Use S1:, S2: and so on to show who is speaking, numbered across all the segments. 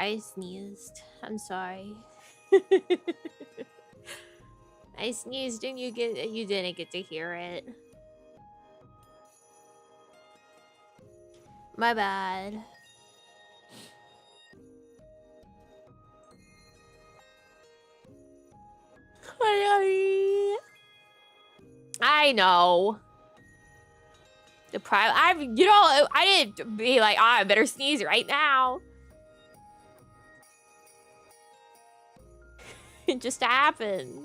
S1: I sneezed. I'm sorry. I sneezed and you didn't get to hear it. My bad. I know. I didn't be like, oh, I better sneeze right now. It just happened.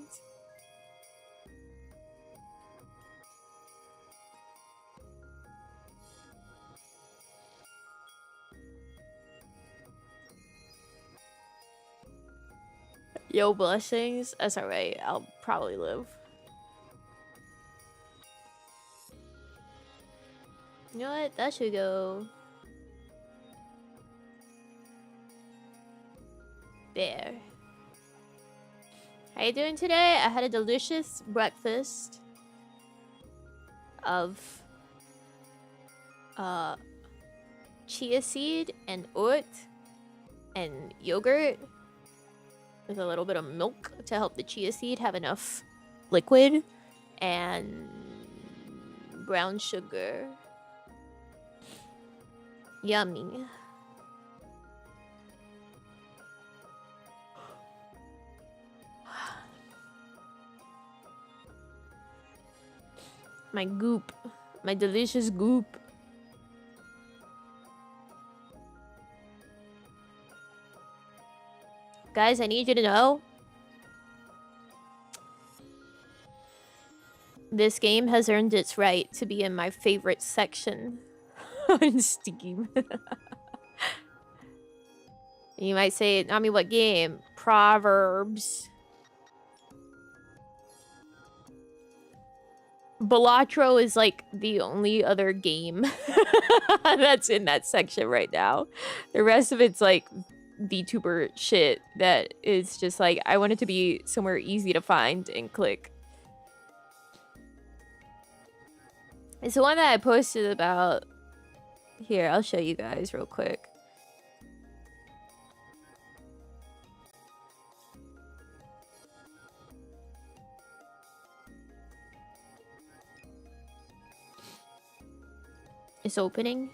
S1: Yo, blessings. That's alright. I'll probably live. You know what? That should go there. How you doing today? I had a delicious breakfast of chia seed and oat and yogurt with a little bit of milk to help the chia seed have enough liquid, and brown sugar. Yummy. My goop. My delicious goop. Guys, I need you to know, this game has earned its right to be in my favorite section on Steam. You might say, Nami, what game? Proverbs. Balatro is like the only other game that's in that section right now. The rest of it's like vtuber shit that is just like, I want it to be somewhere easy to find and click. It's the one that I posted about. Here, I'll show you guys real quick. It's opening.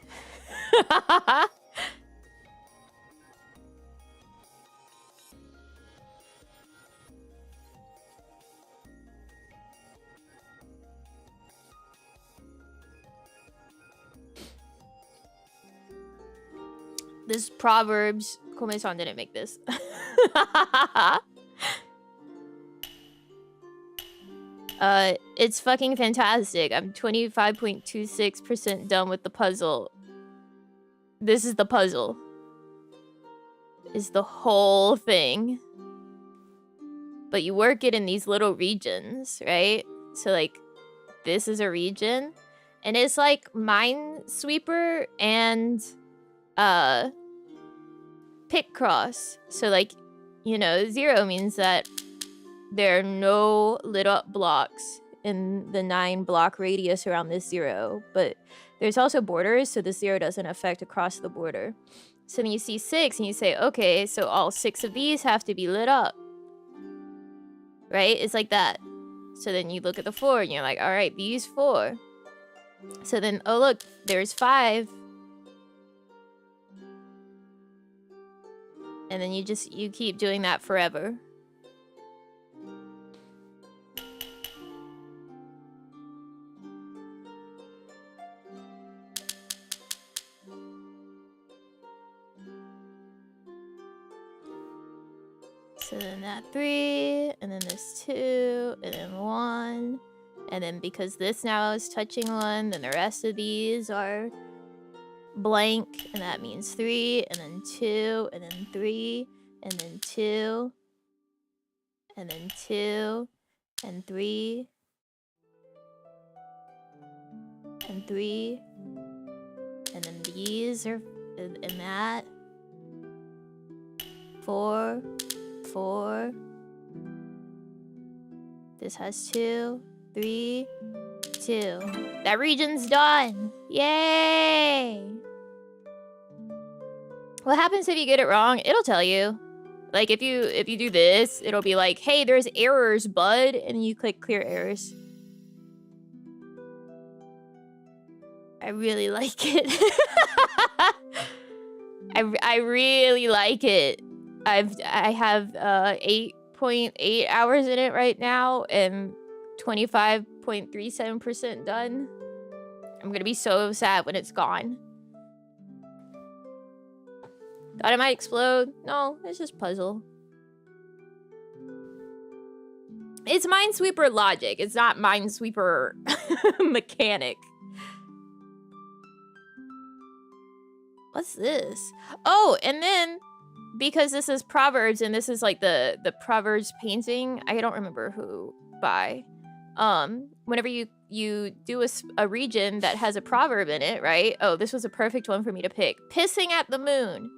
S1: This Proverbs. Kome-san didn't make this. It's fucking fantastic. I'm 25.26% done with the puzzle. This is the puzzle. Is the whole thing. But you work it in these little regions, right? So like, this is a region. And it's like Minesweeper and Picross. So like, you know, 0 means that there are no lit up blocks in the 9 block radius around this 0, but there's also borders, so the 0 doesn't affect across the border. So then you see 6 and you say, okay, so all 6 of these have to be lit up, right? It's like that. So then you look at the 4 and you're like, all right, these 4. So then, oh look, there's 5. And then you keep doing that forever. So then that 3, and then this 2, and then 1. And then because this now is touching 1, then the rest of these are blank, and that means 3, and then 2, and then 3, and then 2, and then 2, and 3, and 3, and then these are, and that, 4, 4, this has 2, 3, 2. That region's done! Yay! What happens if you get it wrong? It'll tell you. Like if you do this, it'll be like, hey, there's errors, bud, and you click clear errors. I really like it. I really like it. I have 8.8 hours in it right now and 25.37% done. I'm gonna be so sad when it's gone. Thought it might explode. No, it's just puzzle. It's Minesweeper logic. It's not Minesweeper mechanic. What's this? Oh, and then because this is Proverbs and this is like the Proverbs painting, I don't remember who by. Whenever you do a region that has a proverb in it, right? Oh, this was a perfect one for me to pick. Pissing at the moon.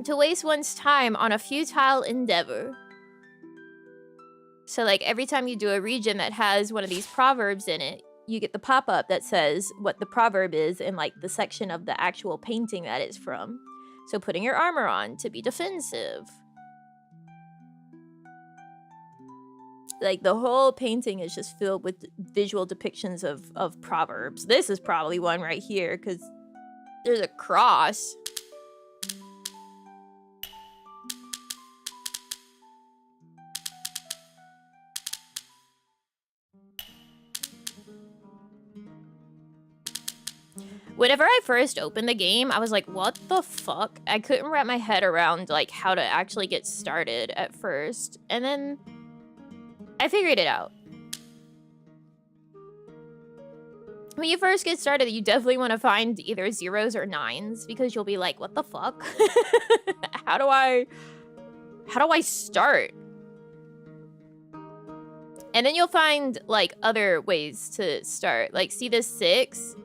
S1: To waste one's time on a futile endeavor. So like every time you do a region that has one of these proverbs in it, you get the pop-up that says what the proverb is in like the section of the actual painting that it's from. So putting your armor on to be defensive. Like the whole painting is just filled with visual depictions of proverbs. This is probably one right here because there's a cross. Whenever I first opened the game, I was like, what the fuck? I couldn't wrap my head around like how to actually get started at first. And then I figured it out. When you first get started, you definitely want to find either 0s or 9s because you'll be like, what the fuck? How do I start? And then you'll find like other ways to start. Like see this 6?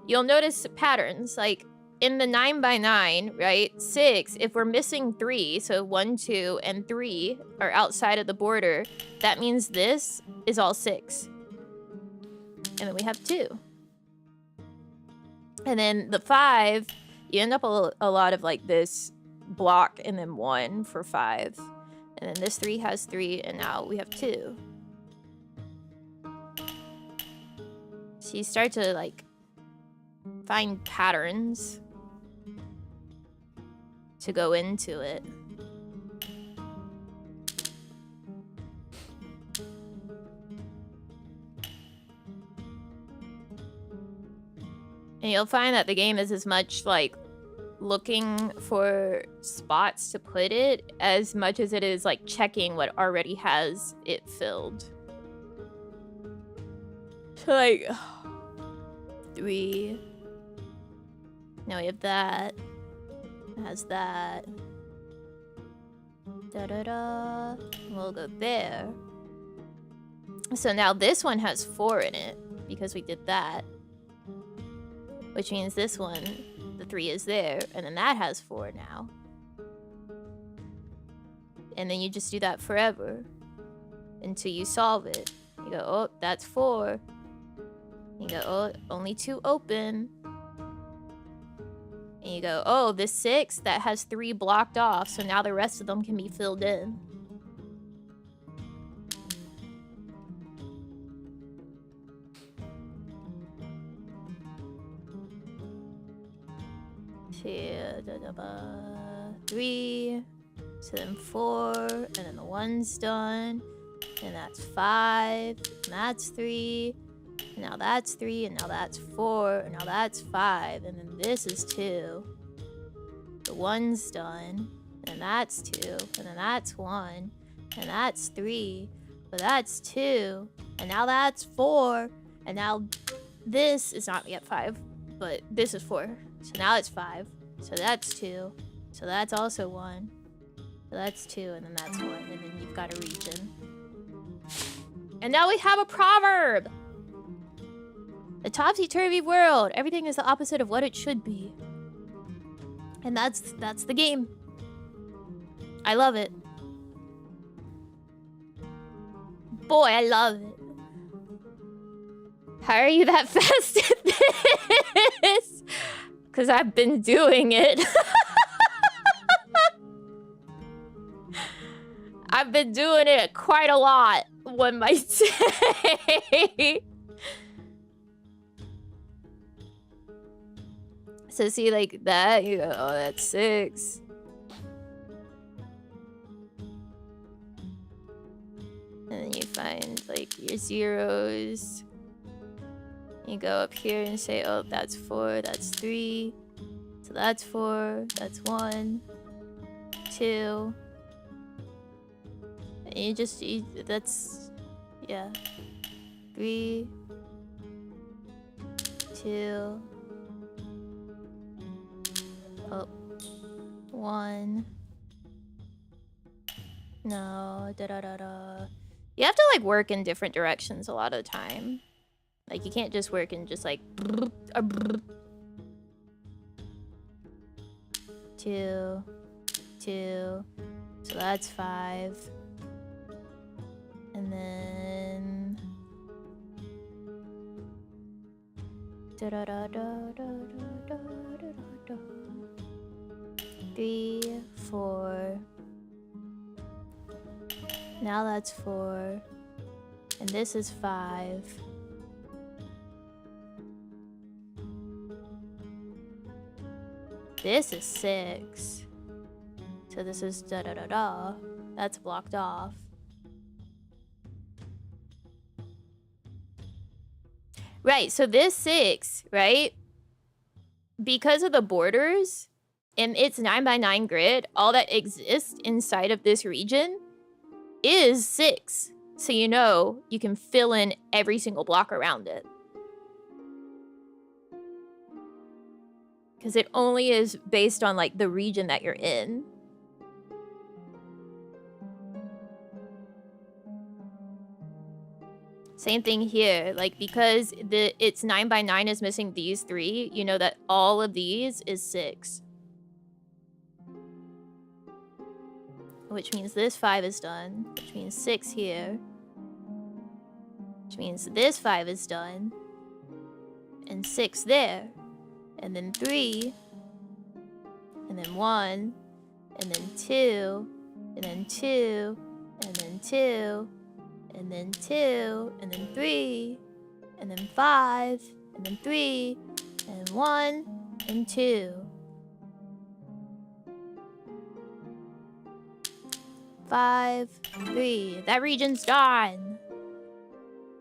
S1: You'll notice patterns like in the 9x9, right? 6, if we're missing 3, so 1, 2, and 3 are outside of the border, that means this is all 6. And then we have 2. And then the 5, you end up a lot of like this block and then 1 for 5. And then this 3 has 3, and now we have 2. So you start to like find patterns to go into it. And you'll find that the game is as much like looking for spots to put it as much as it is like checking what already has it filled. So like 3. Now we have that. It has that. Da-da-da. We'll go there. So now this one has 4 in it because we did that. Which means this one, the 3 is there, and then that has 4 now. And then you just do that forever until you solve it. You go, oh, that's 4. You go, oh, only 2 open. And you go, oh, this 6, that has 3 blocked off, so now the rest of them can be filled in. Here, 3, so then 4, and then the 1's done, and that's 5, and that's 3. Now that's 3, and now that's 4, and now that's 5, and then this is 2. The 1's done, and that's 2, and then that's 1, and that's 3, but that's 2, and now that's 4, and now this is not yet 5, but this is 4, so now it's 5, so that's 2, so that's also 1, so that's 2, and then that's 1, and then you've got a region. And now we have a proverb! The topsy-turvy world. Everything is the opposite of what it should be. And that's the game. I love it. Boy, I love it. How are you that fast at this? Because I've been doing it. I've been doing it quite a lot, one might say. So see, like that, you go, oh, that's 6. And then you find like your zeros. You go up here and say, oh, that's 4, that's 3. So that's 4, that's 1, 2. And you just, that's, yeah. 3, 2. Oh. 1. No, da-da-da-da. You have to, like, work in different directions a lot of the time. Like, you can't just work in just, like... 2. 2. So that's 5. And then... Da-da-da-da-da-da-da-da-da-da. 3, 4. Now that's 4. And this is 5. This is 6. So this is da-da-da-da. That's blocked off. Right, so this 6, right? Because of the borders, and its 9x9 grid, all that exists inside of this region is 6. So you know you can fill in every single block around it. Because it only is based on, like, the region that you're in. Same thing here. Like, because its 9x9 is missing these 3, you know that all of these is 6. Which means this 5 is done. Which means 6 here. Which means this 5 is done. And 6 there. And then 3. And then 1. And then 2. And then 2. And then 2. And then 2. And then 3. And then 5. And then 3. And 1. And 2. 5, 3. That region's done.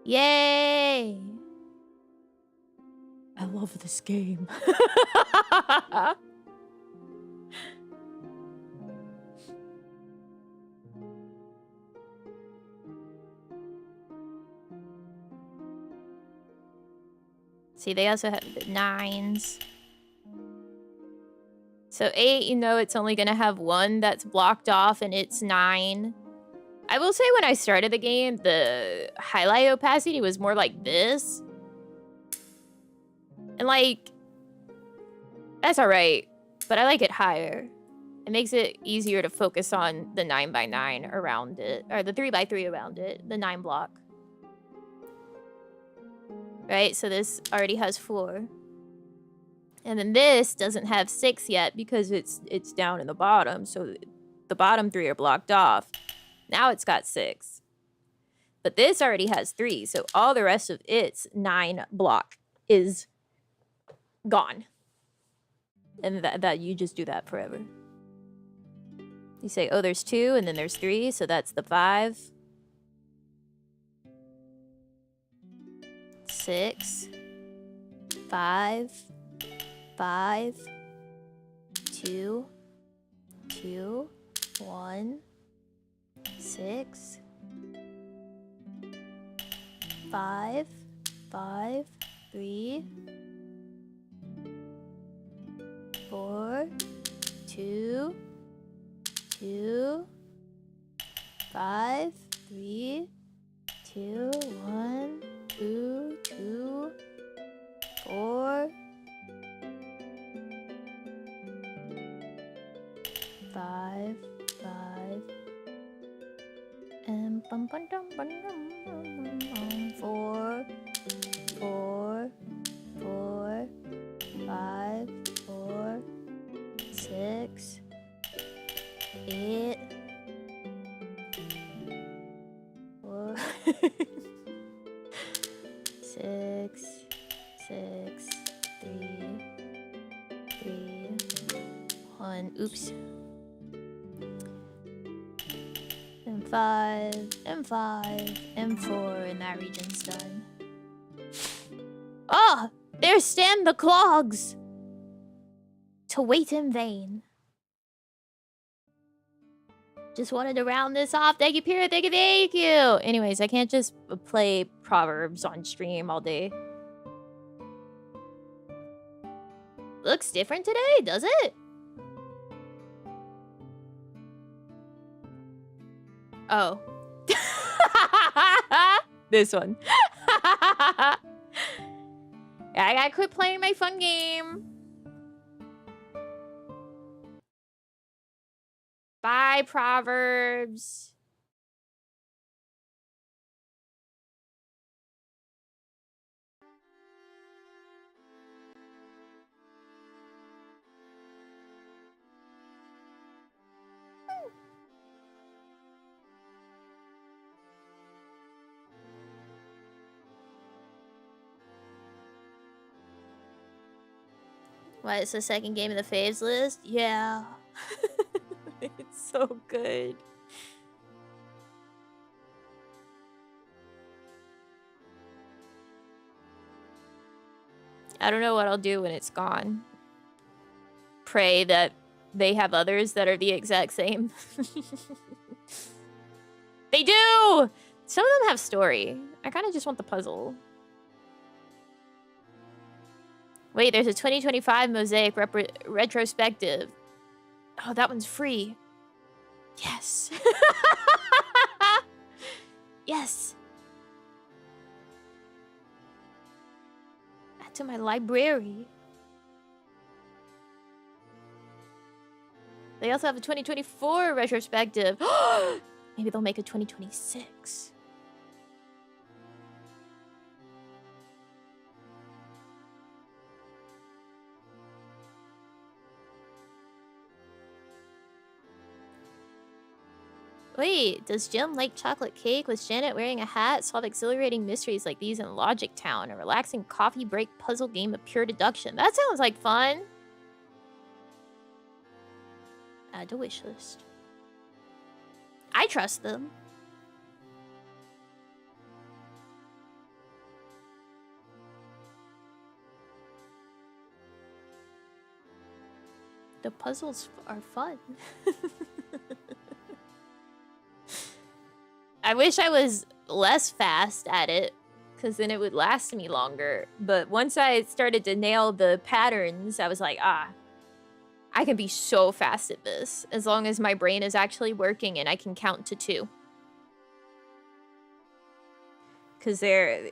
S1: Yay! I love this game. See, they also have the 9s. So 8, you know, it's only gonna have 1 that's blocked off, and it's 9. I will say when I started the game, the highlight opacity was more like this. And, like, that's alright, but I like it higher. It makes it easier to focus on the 9x9 around it, or the 3x3 around it, the 9 block. Right, so this already has 4. And then this doesn't have 6 yet because it's down in the bottom, so the bottom 3 are blocked off. Now it's got 6. But this already has 3, so all the rest of its 9 block is gone. And that you just do that forever. You say, oh, there's 2, and then there's 3, so that's the 5. 6. 5. 5. 2. 2. 1. 6. 5. 5. 3. 4. 2. 2. 5. 3. 2. 1. 2. 2. 4. 5. 5. And 4. 4. 4. 5. 4. 8, 4, 6, 6, 3, 3, 1. Oops. M5, M5, M4, and that region's done. Oh! There stand the clogs! To wait in vain. Just wanted to round this off. Thank you, Pira. Thank you, thank you. Anyways, I can't just play Proverbs on stream all day. Looks different today, does it? Oh. This one. I gotta quit playing my fun game. Bye, Proverbs. What, it's the second game of the faves list? Yeah. It's so good. I don't know what I'll do when it's gone. Pray that they have others that are the exact same. They do! Some of them have story. I kind of just want the puzzle. Wait, there's a 2025 Mosaic retrospective. Oh, that one's free. Yes. Yes. Add to my library. They also have a 2024 retrospective. Maybe they'll make a 2026. Wait, does Jim like chocolate cake with Janet wearing a hat, solve exhilarating mysteries like these in Logic Town, a relaxing coffee break puzzle game of pure deduction? That sounds like fun. Add to wish list. I trust them. The puzzles are fun. I wish I was less fast at it, because then it would last me longer. But once I started to nail the patterns, I was like, I can be so fast at this, as long as my brain is actually working and I can count to 2. Because that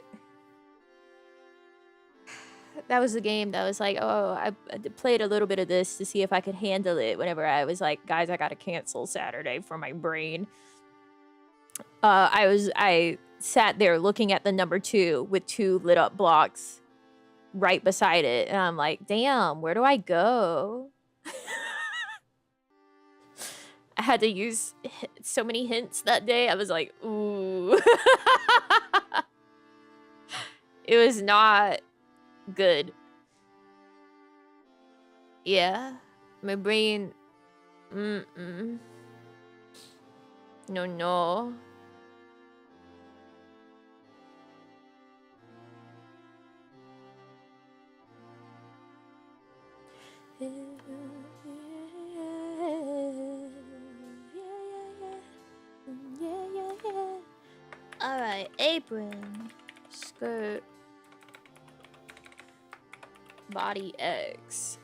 S1: was the game that was like, oh, I played a little bit of this to see if I could handle it whenever I was like, guys, I gotta cancel Saturday for my brain. I sat there looking at the number 2 with 2 lit up blocks right beside it. And I'm like, damn, where do I go? I had to use so many hints that day. I was like, ooh. It was not good. Yeah. My brain. No, no. Alright, apron, skirt, body X.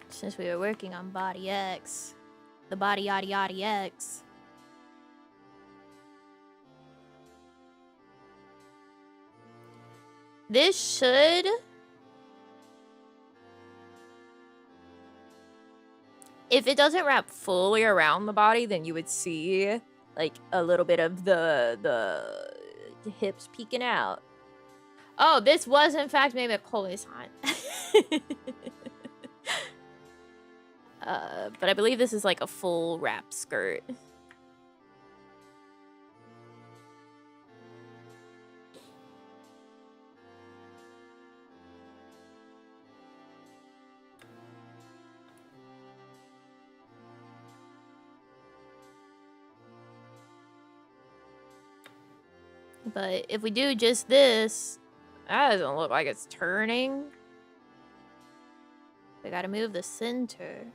S1: Since we were working on body X, the body yada yada X. This should if it doesn't wrap fully around the body, then you would see like a little bit of the hips peeking out. Oh, this was in fact made with Kole-san. But I believe this is like a full wrap skirt. But if we do just this, that doesn't look like it's turning. We gotta move the center.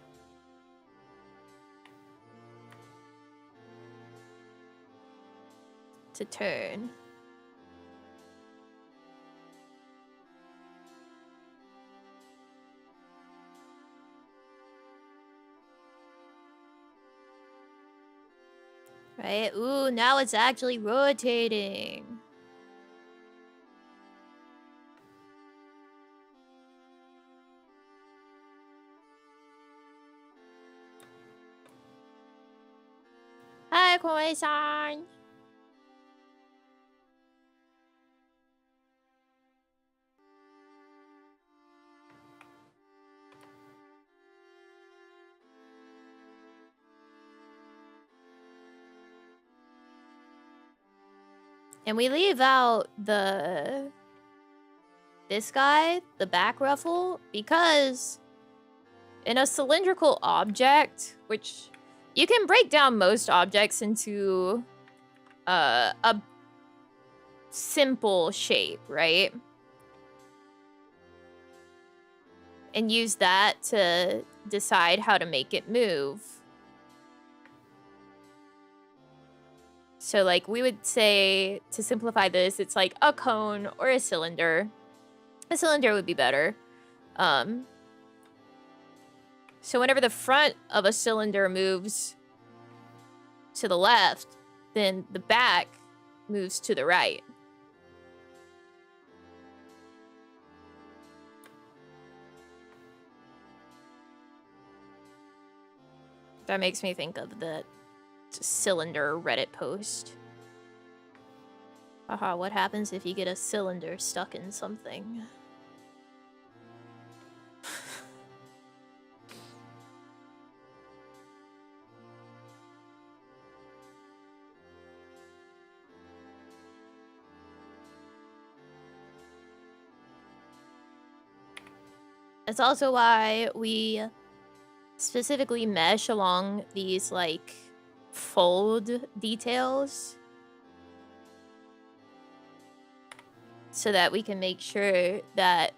S1: To turn. Right? Ooh, now it's actually rotating. Hi, Koi-san. And we leave out this guy, the back ruffle, because in a cylindrical object, which you can break down most objects into a simple shape, right? And use that to decide how to make it move. So like we would say, to simplify this, it's like a cone or a cylinder. A cylinder would be better. So whenever the front of a cylinder moves to the left, then the back moves to the right. That makes me think of the cylinder Reddit post. Haha, what happens if you get a cylinder stuck in something? That's also why we specifically mesh along these, like, fold details. So that we can make sure that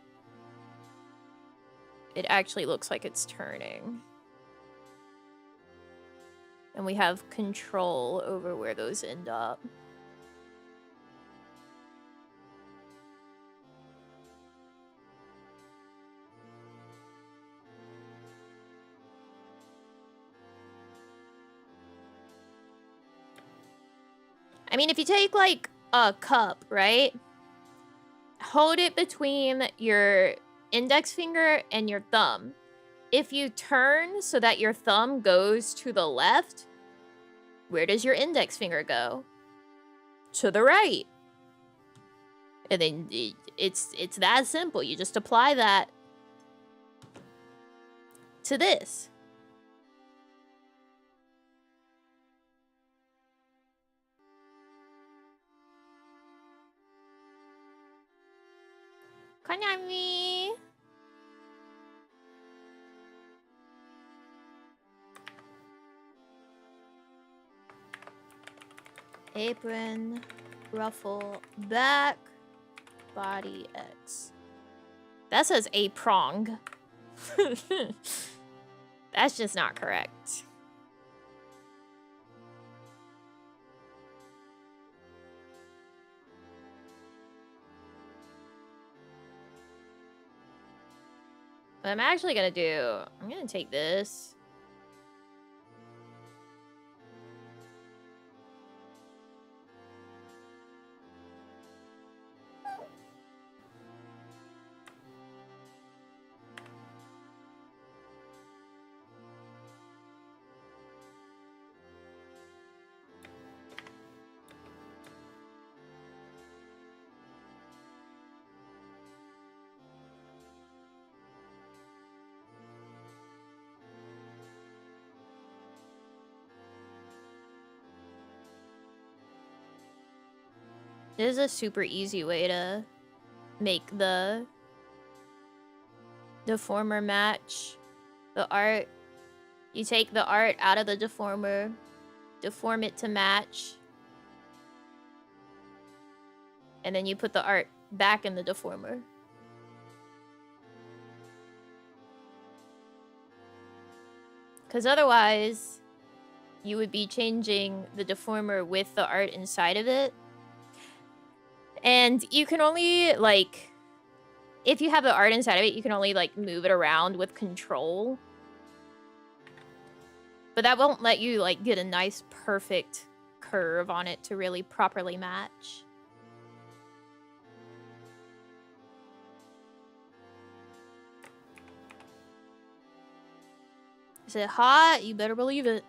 S1: it actually looks like it's turning. And we have control over where those end up. I mean, if you take, like, a cup, right? Hold it between your index finger and your thumb. If you turn so that your thumb goes to the left, where does your index finger go? To the right. And then it's that simple. You just apply that to this. Konami. Apron, ruffle, back, body X. That says a prong. That's just not correct. What I'm actually gonna do, I'm gonna take this. This is a super easy way to make the deformer match the art. You take the art out of the deformer, deform it to match, and then you put the art back in the deformer. Because otherwise, you would be changing the deformer with the art inside of it. And you can only, like, if you have the art inside of it, you can only, like, move it around with control. But that won't let you, like, get a nice, perfect curve on it to really properly match. Is it hot? You better believe it.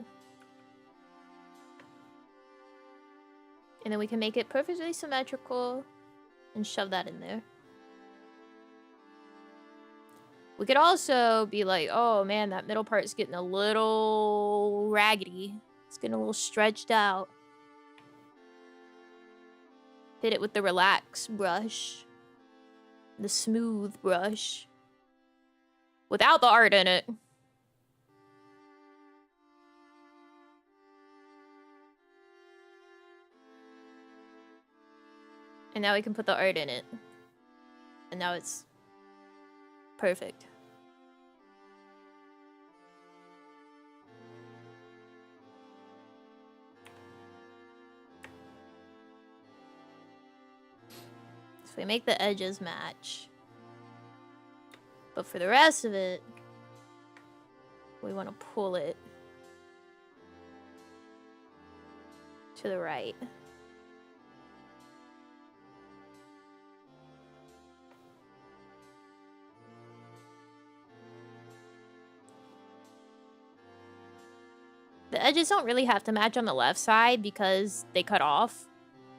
S1: And then we can make it perfectly symmetrical and shove that in there. We could also be like, oh man, that middle part's getting a little raggedy. It's getting a little stretched out. Hit it with the relax brush. The smooth brush. Without the art in it. And now we can put the art in it. And now it's perfect. So we make the edges match. But for the rest of it, we want to pull it to the right. The edges don't really have to match on the left side because they cut off.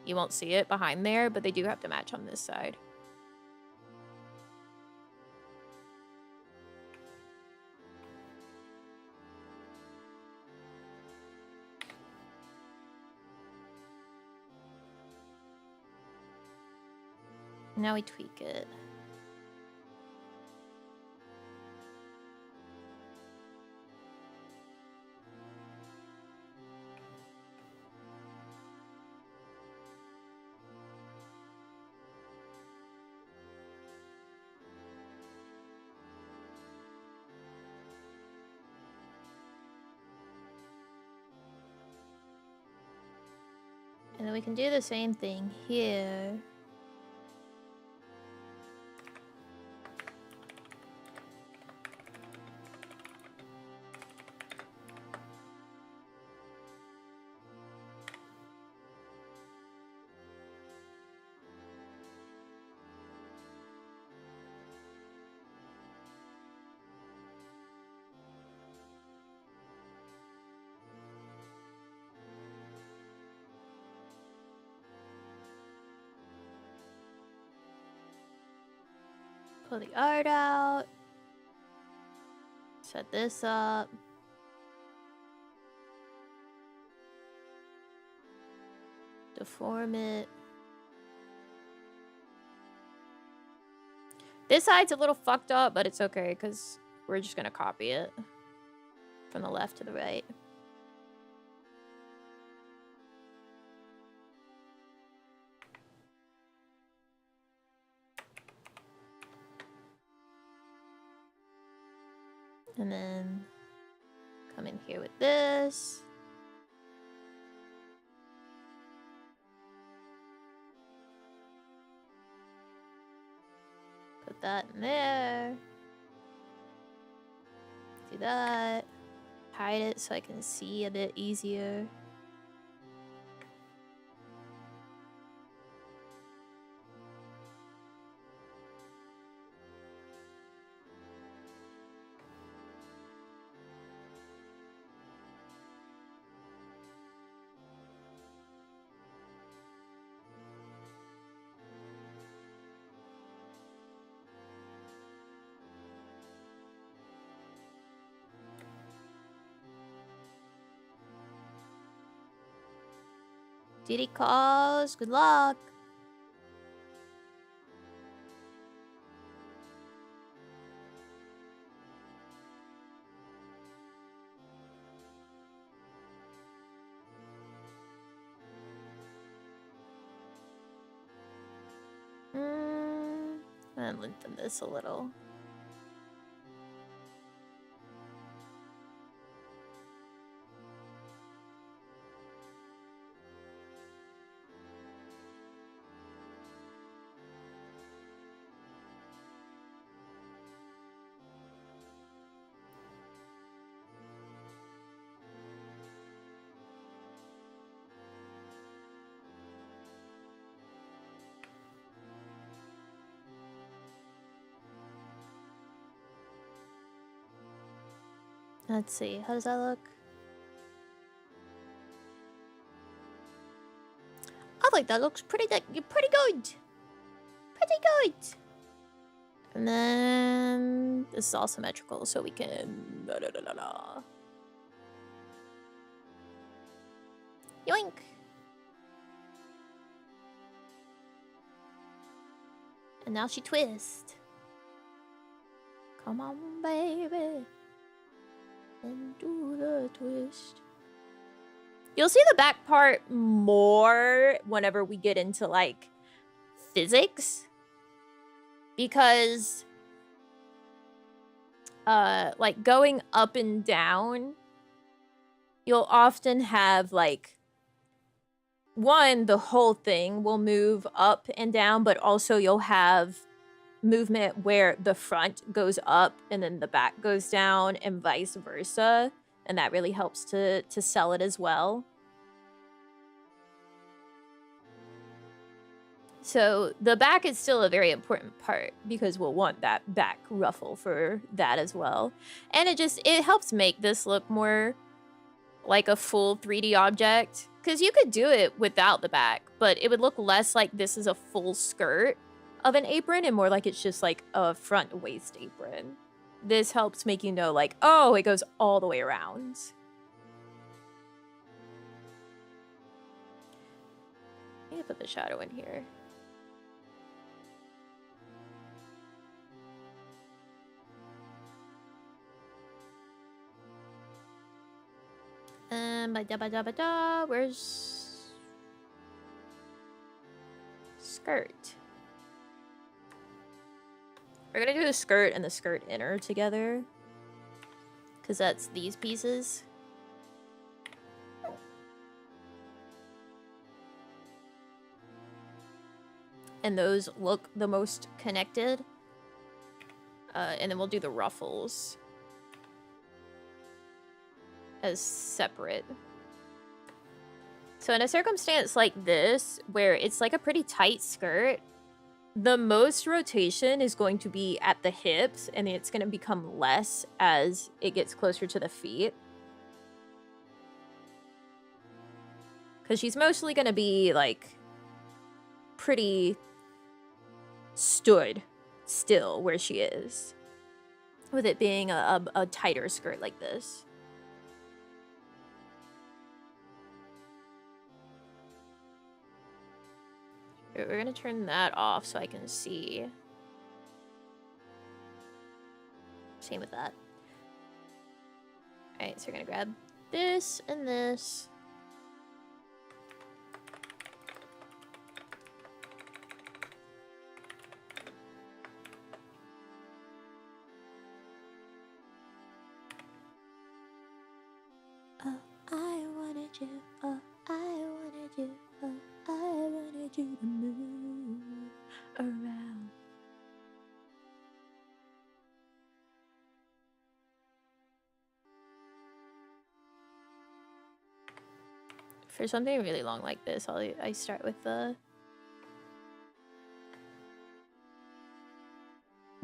S1: You won't see it behind there, but they do have to match on this side. Now we tweak it. And then we can do the same thing here. Pull the art out. Set this up. Deform it. This side's a little fucked up, but it's okay because we're just gonna copy it from the left to the right. And then come in here with this. Put that in there. Do that. Hide it so I can see a bit easier. Duty calls. Good luck. And lengthen this a little. Let's see, how does that look? I think that looks pretty good. Pretty good. Pretty good. And then this is all symmetrical, so we can. Yoink. And now she twists. Come on, baby. And do the twist. You'll see the back part more whenever we get into, like, physics. Because, like, going up and down, you'll often have, like, one, the whole thing will move up and down, but also you'll have movement where the front goes up and then the back goes down and vice versa, and that really helps to sell it as well. So the back is still a very important part because we'll want that back ruffle for that as well. And it helps make this look more like a full 3D object, because you could do it without the back, but it would look less like this is a full skirt of an apron and more like it's just like a front waist apron. This helps make you know, like, oh, it goes all the way around. I need to put the shadow in here. Where's skirt? We're gonna do the skirt and the skirt inner together, because that's these pieces. And those look the most connected. And then we'll do the ruffles as separate. So in a circumstance like this, where it's like a pretty tight skirt, the most rotation is going to be at the hips, and it's going to become less as it gets closer to the feet. Because she's mostly going to be, like, pretty stood still where she is, with it being a tighter skirt like this. We're going to turn that off so I can see. Same with that. Alright, so we're going to grab this and this. Oh, I wanted you. Oh, I wanted you. Oh, I wanted you to move around. For something really long like this, I start with the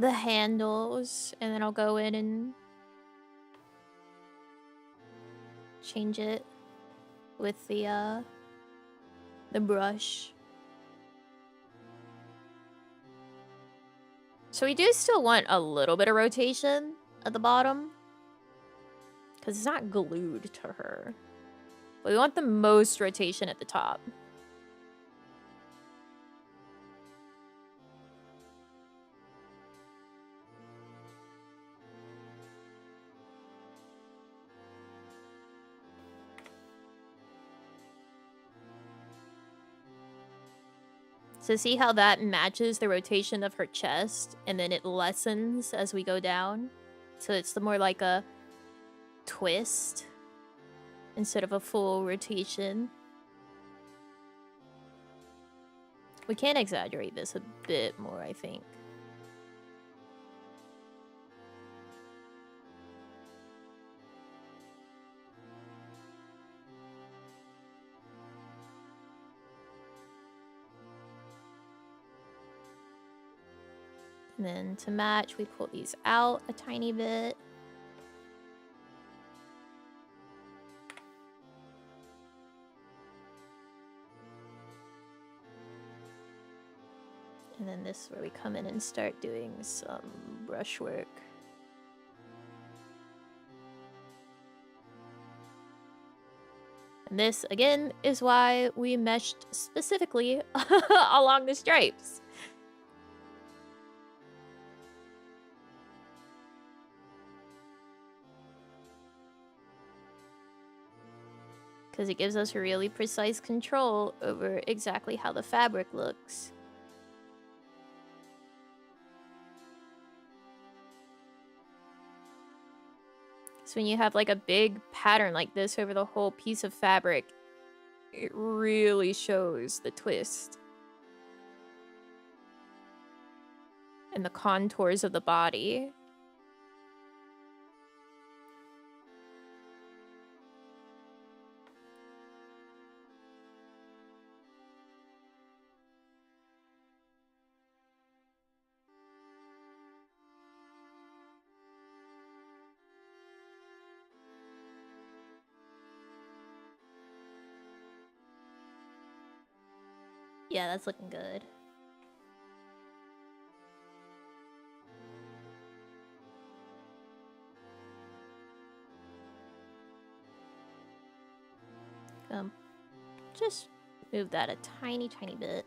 S1: handles, and then I'll go in and change it with the brush. So we do still want a little bit of rotation at the bottom, because it's not glued to her. But we want the most rotation at the top. So see how that matches the rotation of her chest, and then it lessens as we go down? So it's the more like a twist instead of a full rotation. We can exaggerate this a bit more, I think. And then to match, we pull these out a tiny bit. And then this is where we come in and start doing some brushwork. And this, again, is why we meshed specifically along the stripes. Because it gives us really precise control over exactly how the fabric looks. So when you have like a big pattern like this over the whole piece of fabric, it really shows the twist. And the contours of the body. Yeah, that's looking good. Just move that a tiny, tiny bit.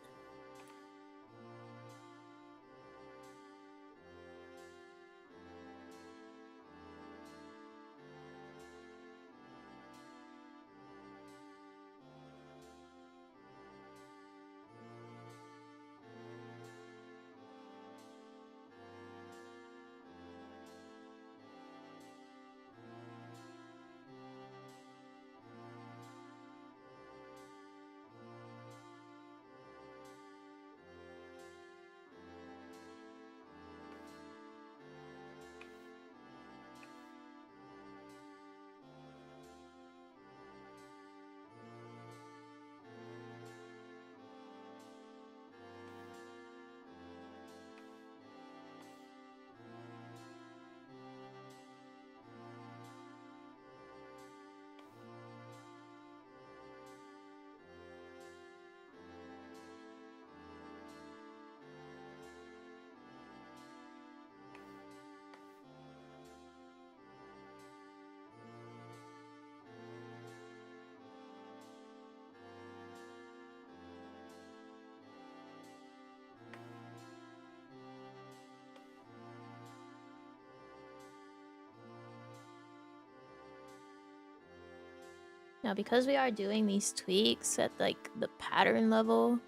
S1: Now, because we are doing these tweaks at, like, the pattern level,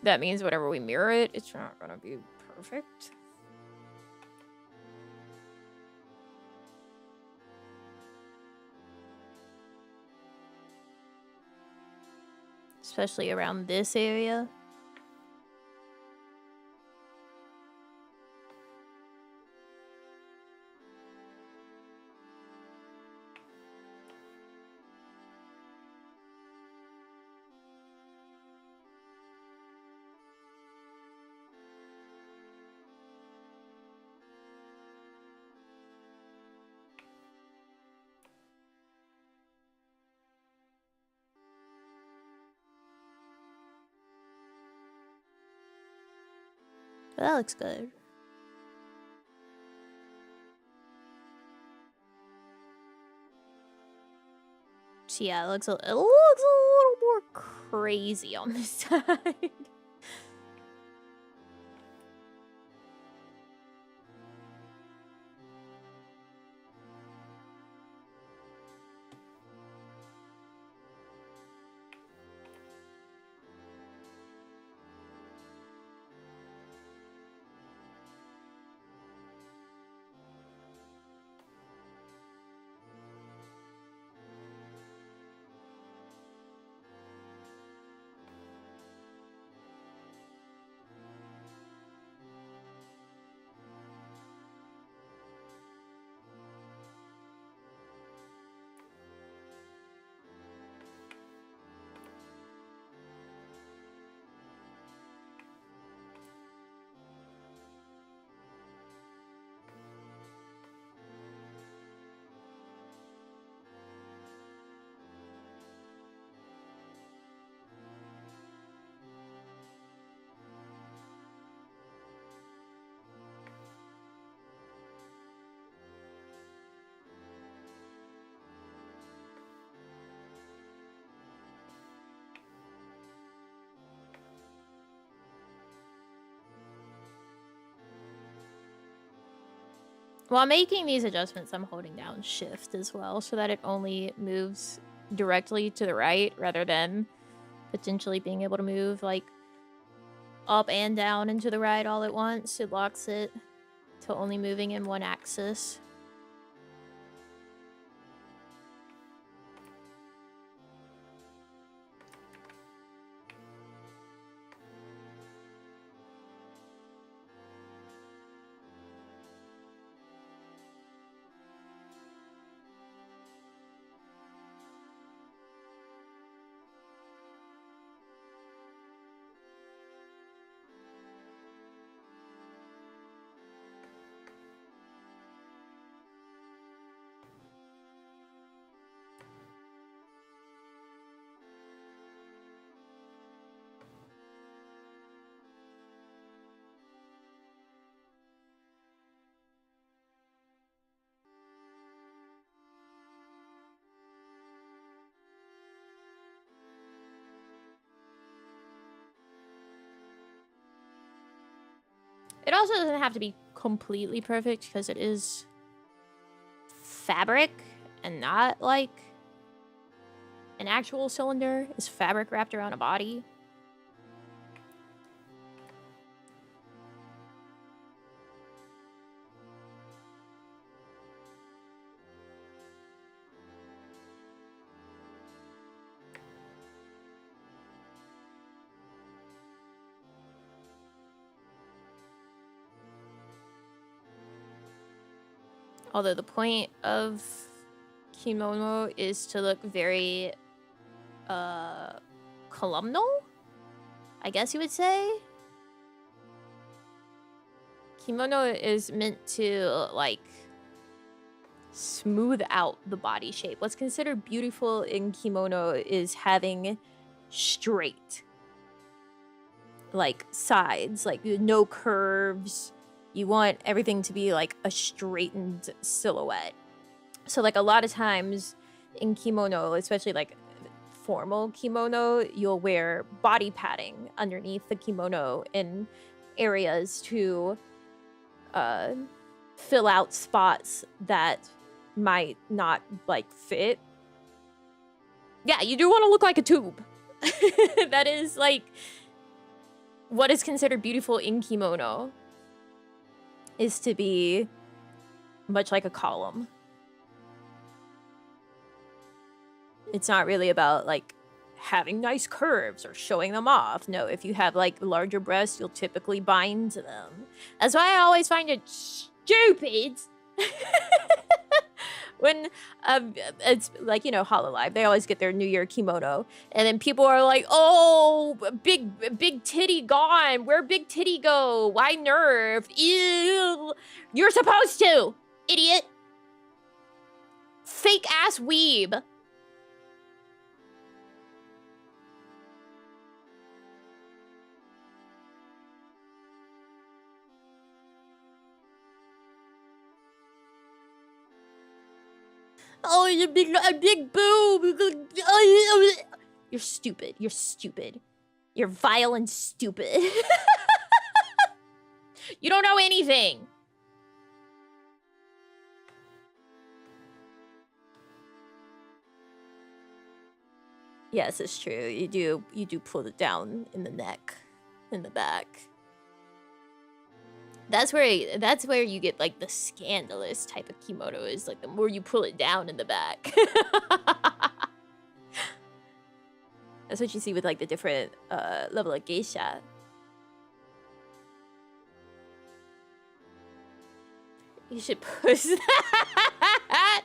S1: that means whatever we mirror it, it's not gonna be perfect. Especially around this area. But that looks good. So yeah, it looks a little more crazy on this side. While making these adjustments, I'm holding down shift as well so that it only moves directly to the right rather than potentially being able to move like up and down and to the right all at once. It locks it to only moving in one axis. It also doesn't have to be completely perfect because it is fabric and not like an actual cylinder. It's fabric wrapped around a body. Although the point of kimono is to look very columnal, I guess you would say. Kimono is meant to like smooth out the body shape. What's considered beautiful in kimono is having straight like sides, like no curves. You want everything to be like a straightened silhouette. So like a lot of times in kimono, especially like formal kimono, you'll wear body padding underneath the kimono in areas to fill out spots that might not like fit. Yeah, you do want to look like a tube. That is like what is considered beautiful in kimono, is to be much like a column. It's not really about like having nice curves or showing them off. No, if you have like larger breasts, you'll typically bind to them. That's why I always find it stupid when it's like, you know, Hololive, they always get their New Year kimono, and then people are like, oh, big titty gone, where big titty go, why nerf, ew, you're supposed to, idiot, fake ass weeb. Oh, a big boob. You're stupid. You're stupid. You're vile and stupid. You don't know anything. Yes, it's true. You do pull it down in the neck, in the back. That's where you get like the scandalous type of kimono, is like the more you pull it down in the back. That's what you see with like the different level of geisha. You should push that.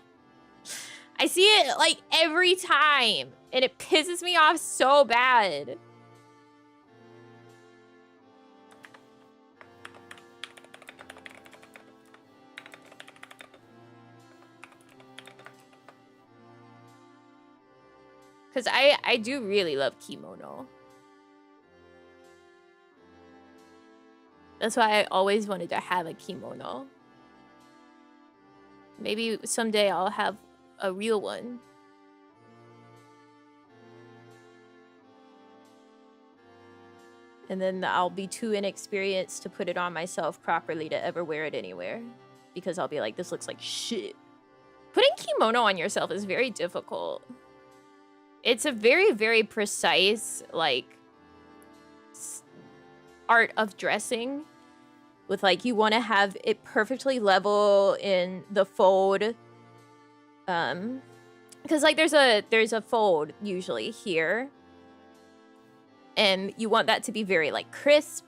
S1: I see it like every time, and it pisses me off so bad. Because I do really love kimono. That's why I always wanted to have a kimono. Maybe someday I'll have a real one. And then I'll be too inexperienced to put it on myself properly to ever wear it anywhere. because I'll be like, this looks like shit. Putting kimono on yourself is very difficult. It's a very, very precise, like, art of dressing. With, like, you want to have it perfectly level in the fold. Because, like, there's a fold usually here. And you want that to be very, like, crisp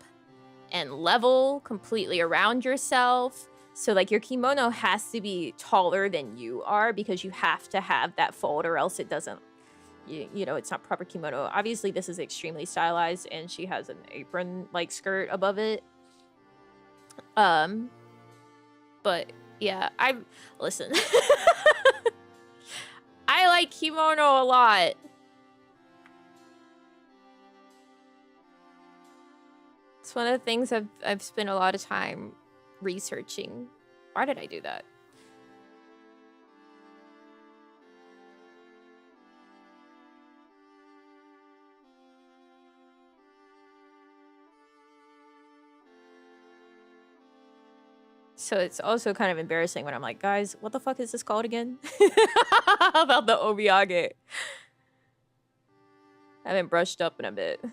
S1: and level completely around yourself. So, like, your kimono has to be taller than you are because you have to have that fold or else it doesn't, you know, it's not proper kimono. Obviously, this is extremely stylized and she has an apron, like, skirt above it. But, yeah, listen. I like kimono a lot. It's one of the things I've spent a lot of time researching. Why did I do that? So it's also kind of embarrassing when I'm like, guys, what the fuck is this called again? About the omiyage. I haven't brushed up in a bit.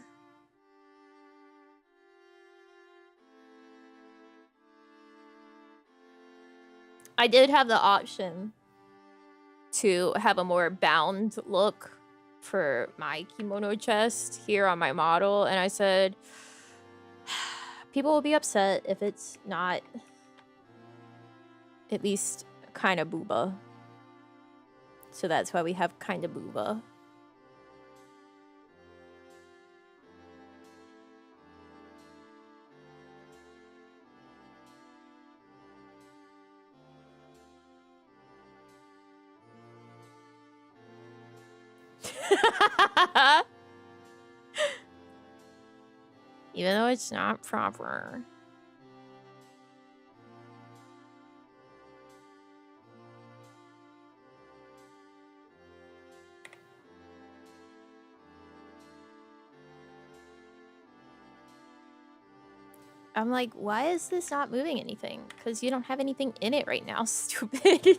S1: I did have the option to have a more bound look for my kimono chest here on my model, and I said, people will be upset if it's not at least kind of booba. So that's why we have kind of booba. Even though it's not proper. I'm like, why is this not moving anything? Because you don't have anything in it right now, stupid.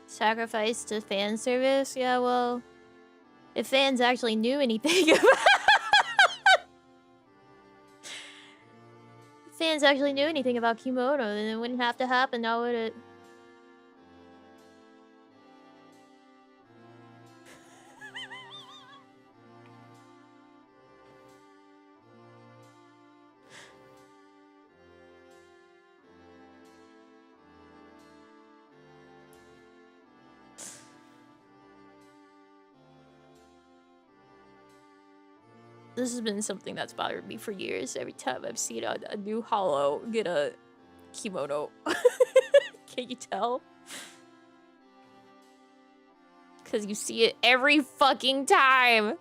S1: Sacrifice to fan service? Yeah, well, if fans actually knew anything about fans actually knew anything about kimono, then it wouldn't have to happen now, would it? This has been something that's bothered me for years. Every time I've seen a new hollow get a kimono. Can you tell? Because you see it every fucking time.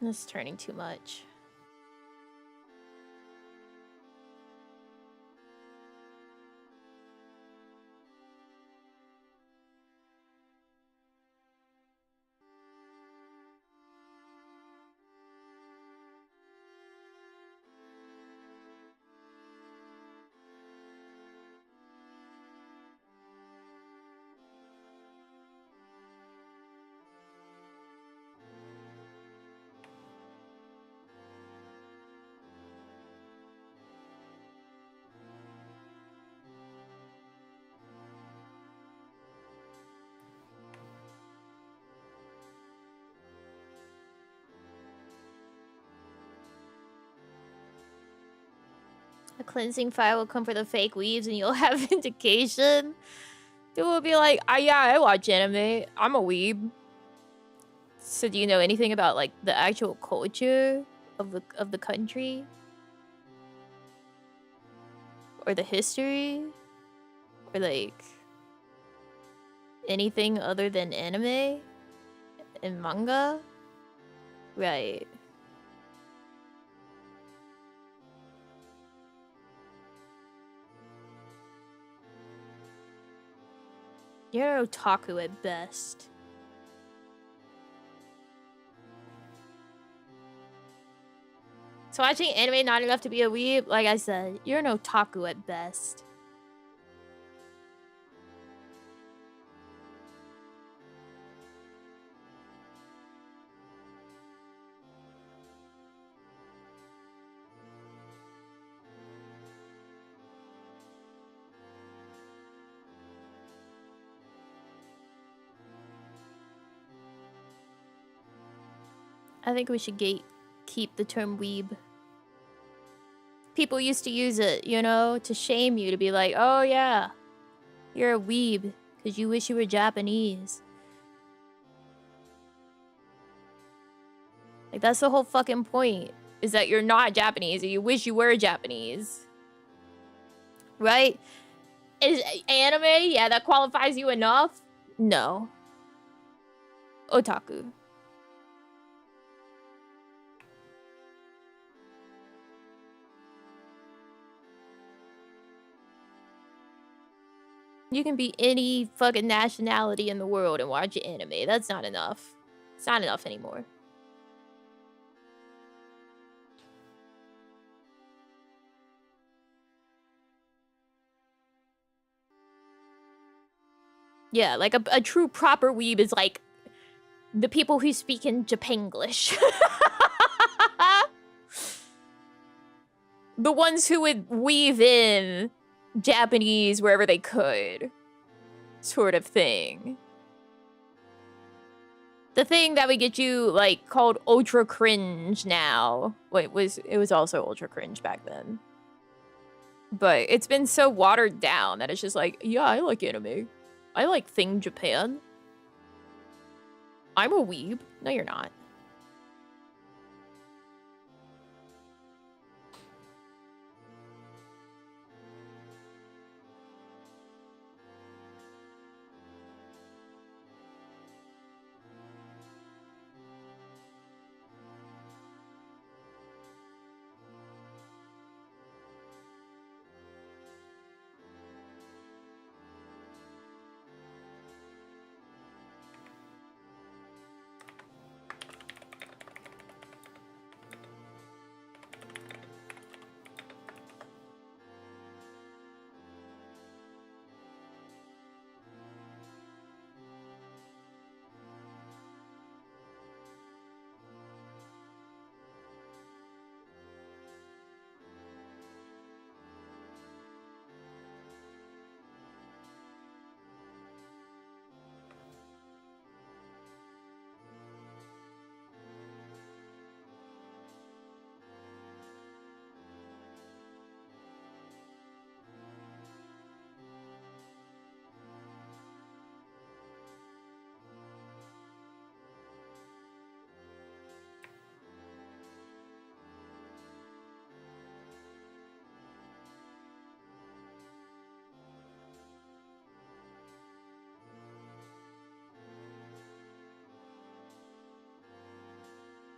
S1: This is turning too much. A cleansing fire will come for the fake weaves and you'll have vindication. Dude will be like, yeah, I watch anime. I'm a weeb. So do you know anything about, like, the actual culture of the country? Or the history? Or, like... Anything other than anime and manga? Right. You're an otaku at best. So watching anime not enough to be a weeb? Like I said, you're an otaku at best. I think we should keep the term weeb. People used to use it, you know, to shame you, to be like, oh yeah, you're a weeb because you wish you were Japanese. Like, that's the whole fucking point, is that you're not Japanese or you wish you were Japanese. Right? Is anime, yeah, that qualifies you enough? No. Otaku. You can be any fucking nationality in the world and watch anime. That's not enough. It's not enough anymore. Yeah, like a true proper weeb is like the people who speak in Japanglish. The ones who would weave in Japanese wherever they could. Sort of thing. The thing that would get you, like, called ultra cringe now. Wait, it was also ultra cringe back then. But it's been so watered down that it's just like, yeah, I like anime. I like Thing Japan. I'm a weeb. No, you're not.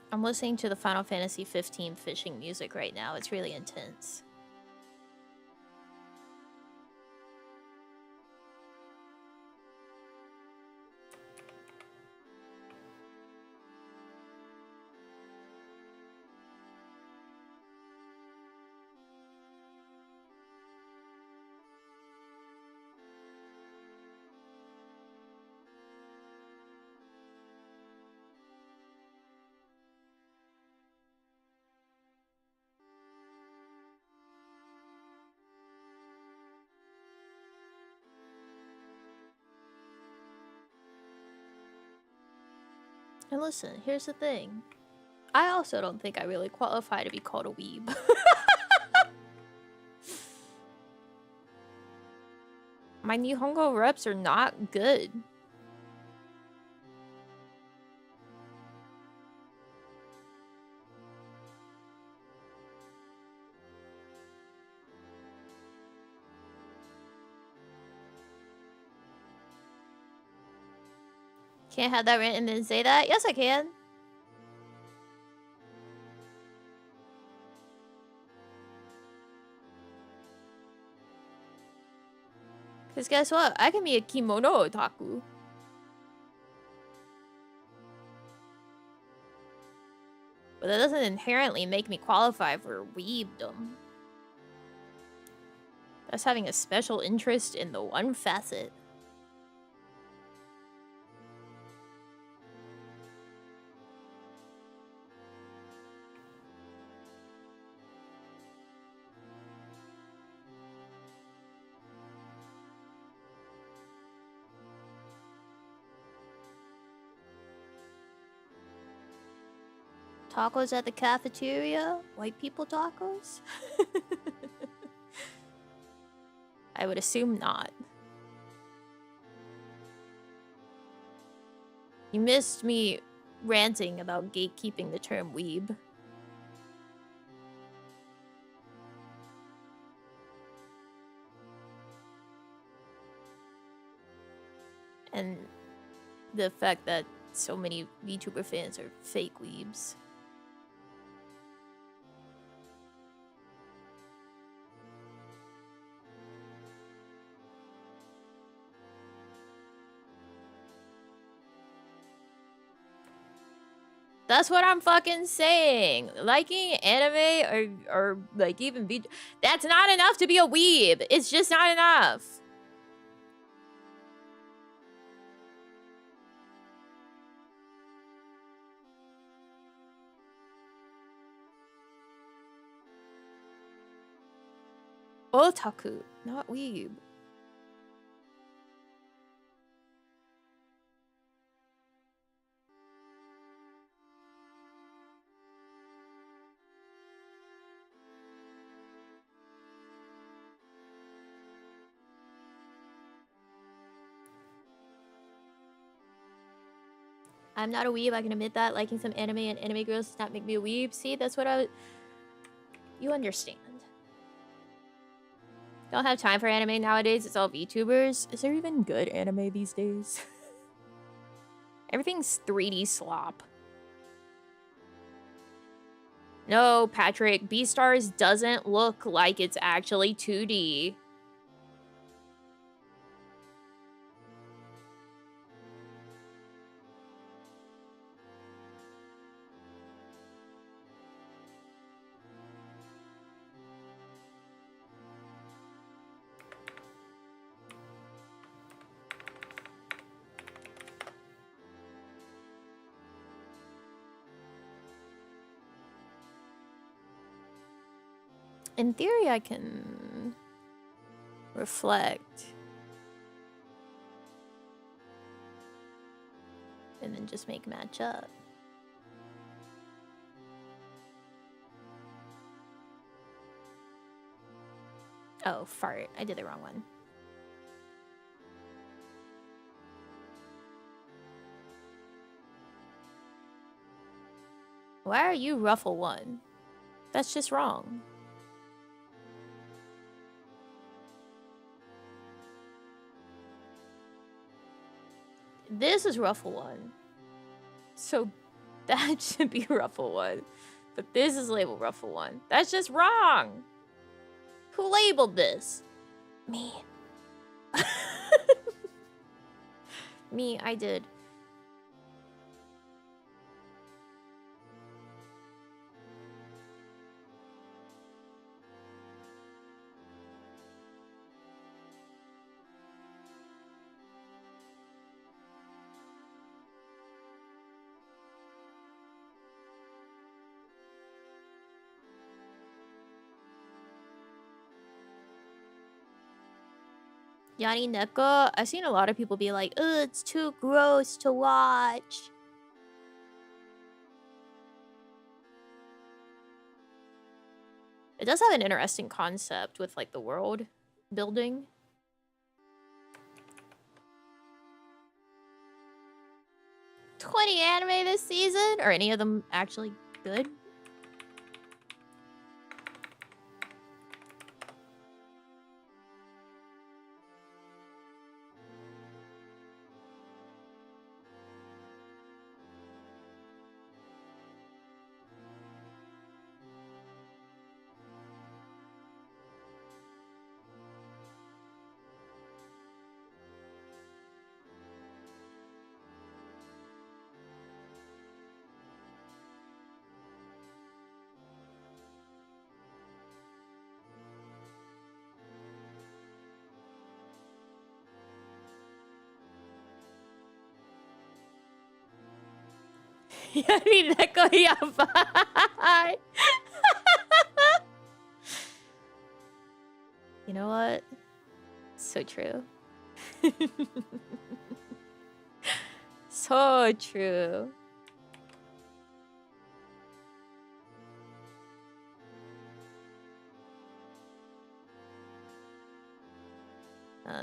S1: I'm listening to the Final Fantasy 15 fishing music right now. It's really intense. And listen, here's the thing. I also don't think I really qualify to be called a weeb. My Nihongo reps are not good. Can't have that written and then say that? Yes, I can. Because guess what? I can be a kimono otaku. But that doesn't inherently make me qualify for weebdom. That's having a special interest in the one facet. Tacos at the cafeteria? White people tacos? I would assume not. You missed me ranting about gatekeeping the term weeb. And the fact that so many VTuber fans are fake weebs. That's what I'm fucking saying. Liking anime or like even that's not enough to be a weeb. It's just not enough. Otaku, not weeb. I'm not a weeb, I can admit that. Liking some anime and anime girls does not make me a weeb. See, that's what you understand. Don't have time for anime nowadays, it's all VTubers. Is there even good anime these days? Everything's 3D slop. No, Patrick, Beastars doesn't look like it's actually 2D. In theory, I can reflect. And then just make match up. Oh, fart. I did the wrong one. Why are you Ruffle 1? That's just wrong. This is Ruffle 1. So that should be Ruffle 1. But this is labeled Ruffle 1. That's just wrong. Who labeled this? Me. Me, I did. Yanni Neko, I've seen a lot of people be like, ugh, it's too gross to watch. It does have an interesting concept with, like, the world building. $20 anime this season? Are any of them actually good? Yan ko yapay. You know what? So true. So true.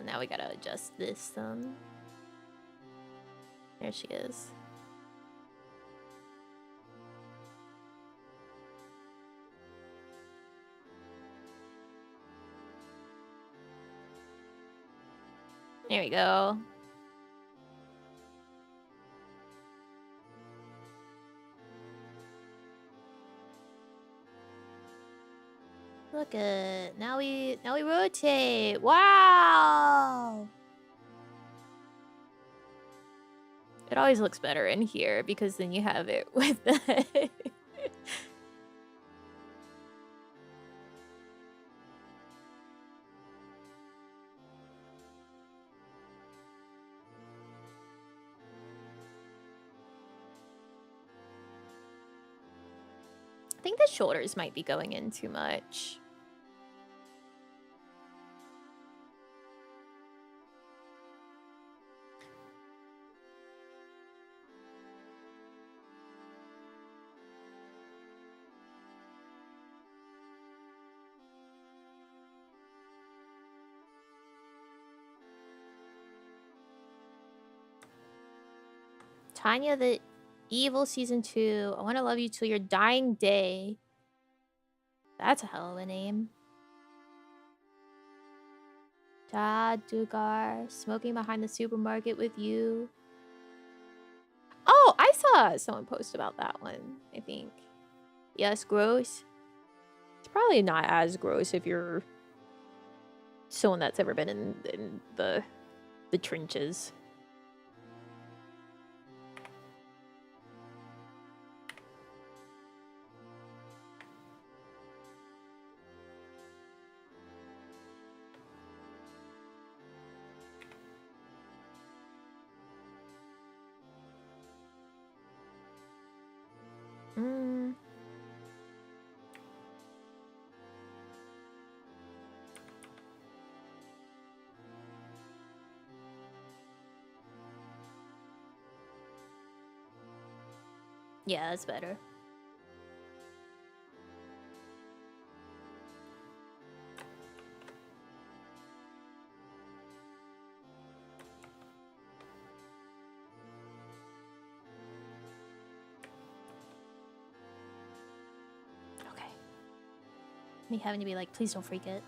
S1: Now we gotta adjust this. There she is. There we go. Look at now we rotate. Wow. It always looks better in here because then you have it with the I think the shoulders might be going in too much. Tanya the Evil Season 2. I want to love you till your dying day. That's a hell of a name. Dugar. Smoking behind the supermarket with you. Oh, I saw someone post about that one, I think. Yes, gross. It's probably not as gross if you're someone that's ever been in the trenches. Yeah, that's better. Okay. Me having to be like, please don't freak it.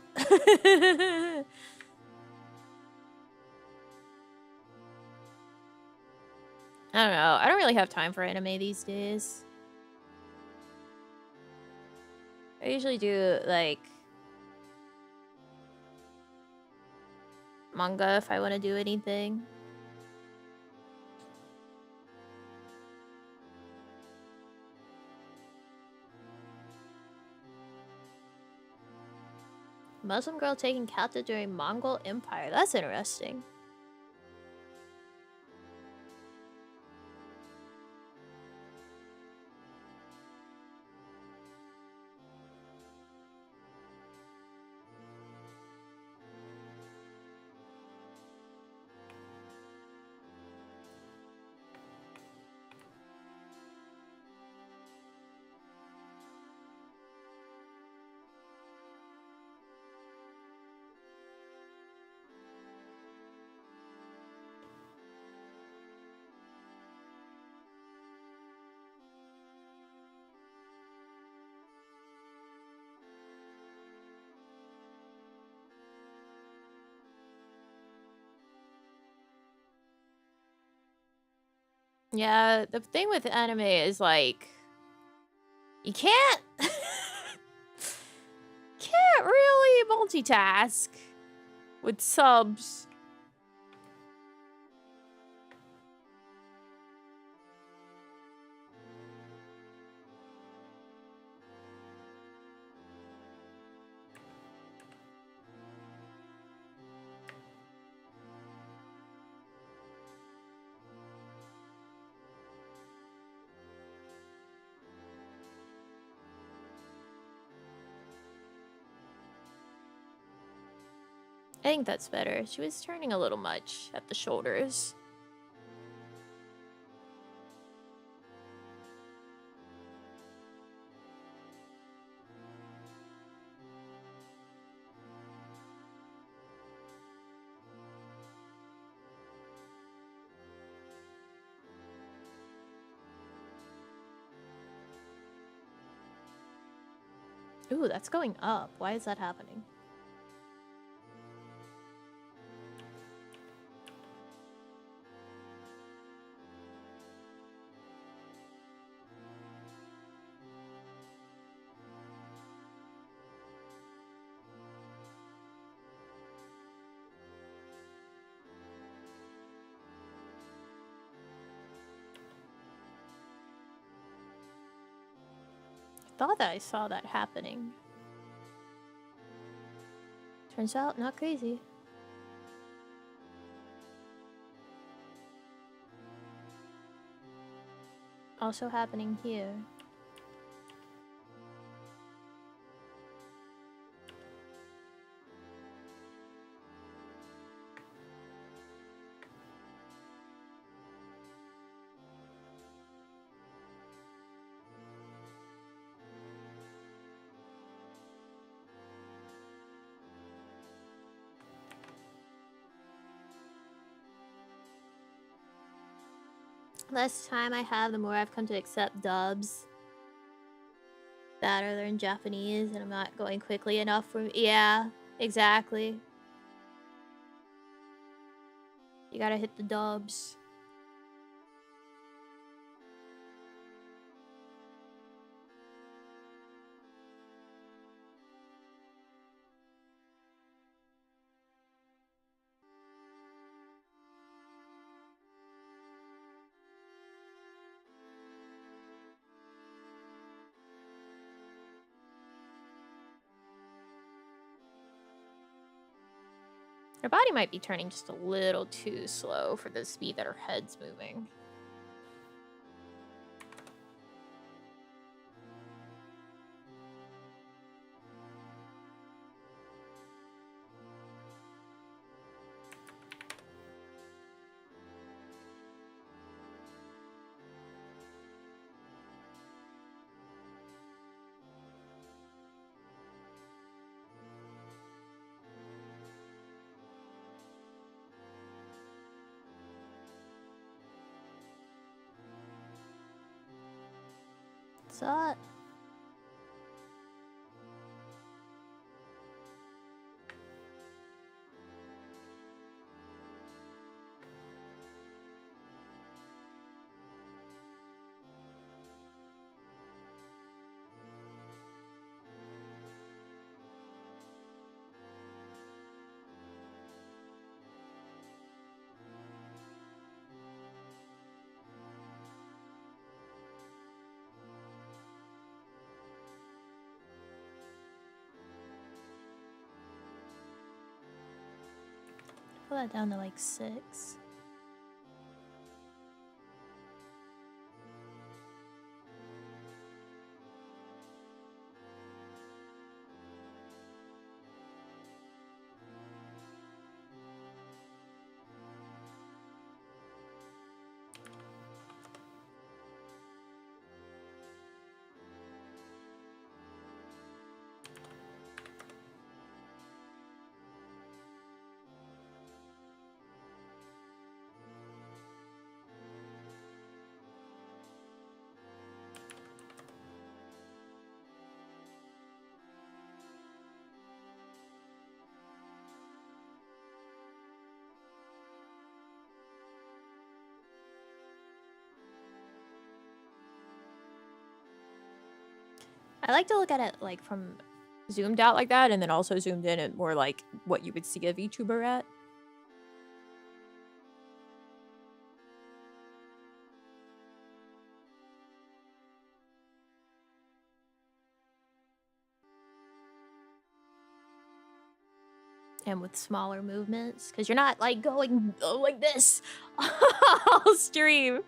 S1: I don't know. I don't really have time for anime these days. I usually do, like, manga if I want to do anything. Muslim girl taken captive during Mongol Empire. That's interesting. Yeah, the thing with anime is like you can't can't really multitask with subs. I think that's better. She was turning a little much at the shoulders. Ooh, that's going up. Why is that happening? I thought that I saw that happening. Turns out, not crazy. Also happening here. Less time I have, the more I've come to accept dubs that are in Japanese, and I'm not going quickly enough for me. Yeah, exactly. You gotta hit the dubs. Her body might be turning just a little too slow for the speed that her head's moving. What's up? Pull that down to like 6. I like to look at it like from zoomed out like that, and then also zoomed in at more like what you would see a VTuber at. And with smaller movements, because you're not like going like this all stream.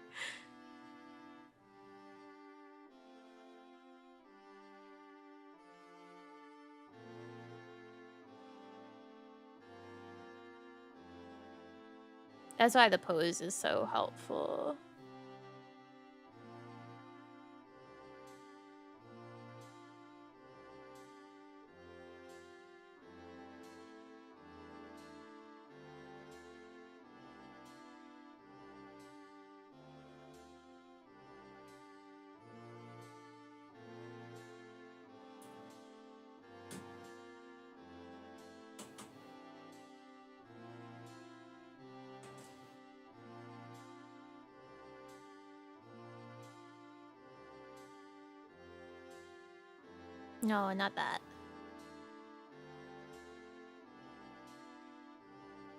S1: That's why the pose is so helpful. No, not that.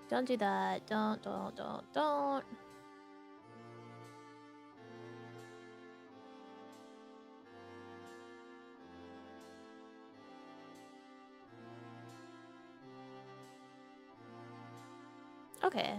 S1: Don't do that. Don't. Okay.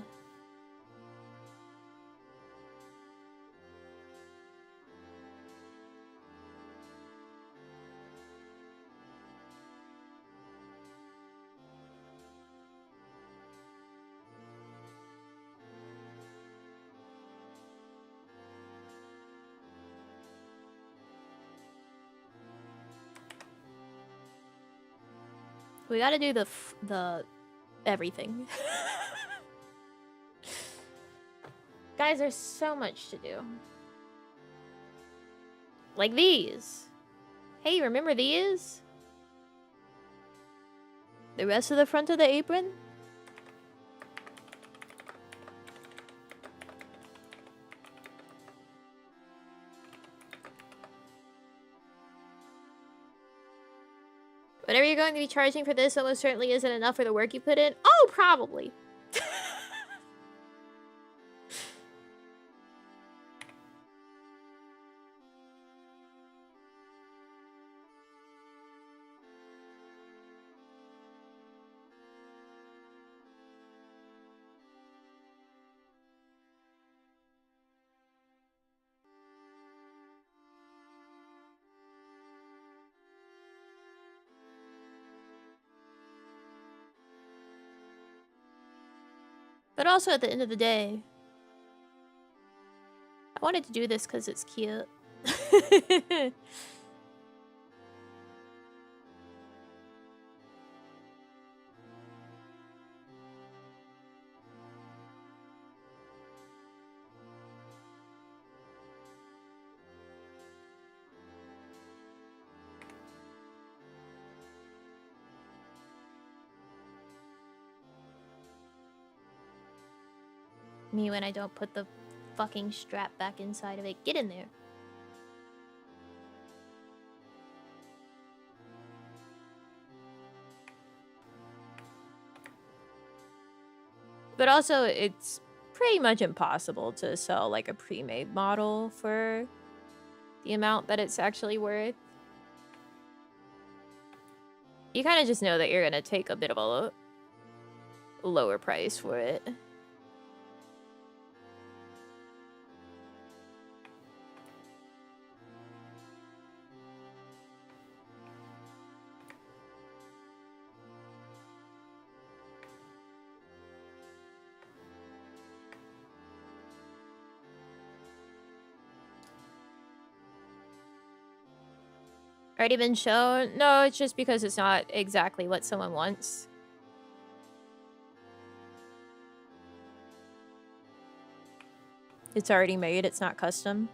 S1: We gotta do the everything. Guys, there's so much to do. Like these. Hey, remember these? The rest of the front of the apron? Whatever you're going to be charging for this almost certainly isn't enough for the work you put in. Oh, probably. But also at the end of the day, I wanted to do this because it's cute. Me when I don't put the fucking strap back inside of it. Get in there. But also, it's pretty much impossible to sell like a pre-made model for the amount that it's actually worth. You kind of just know that you're gonna take a bit of a lower price for it. Already been shown? No, it's just because it's not exactly what someone wants. It's already made, it's not custom.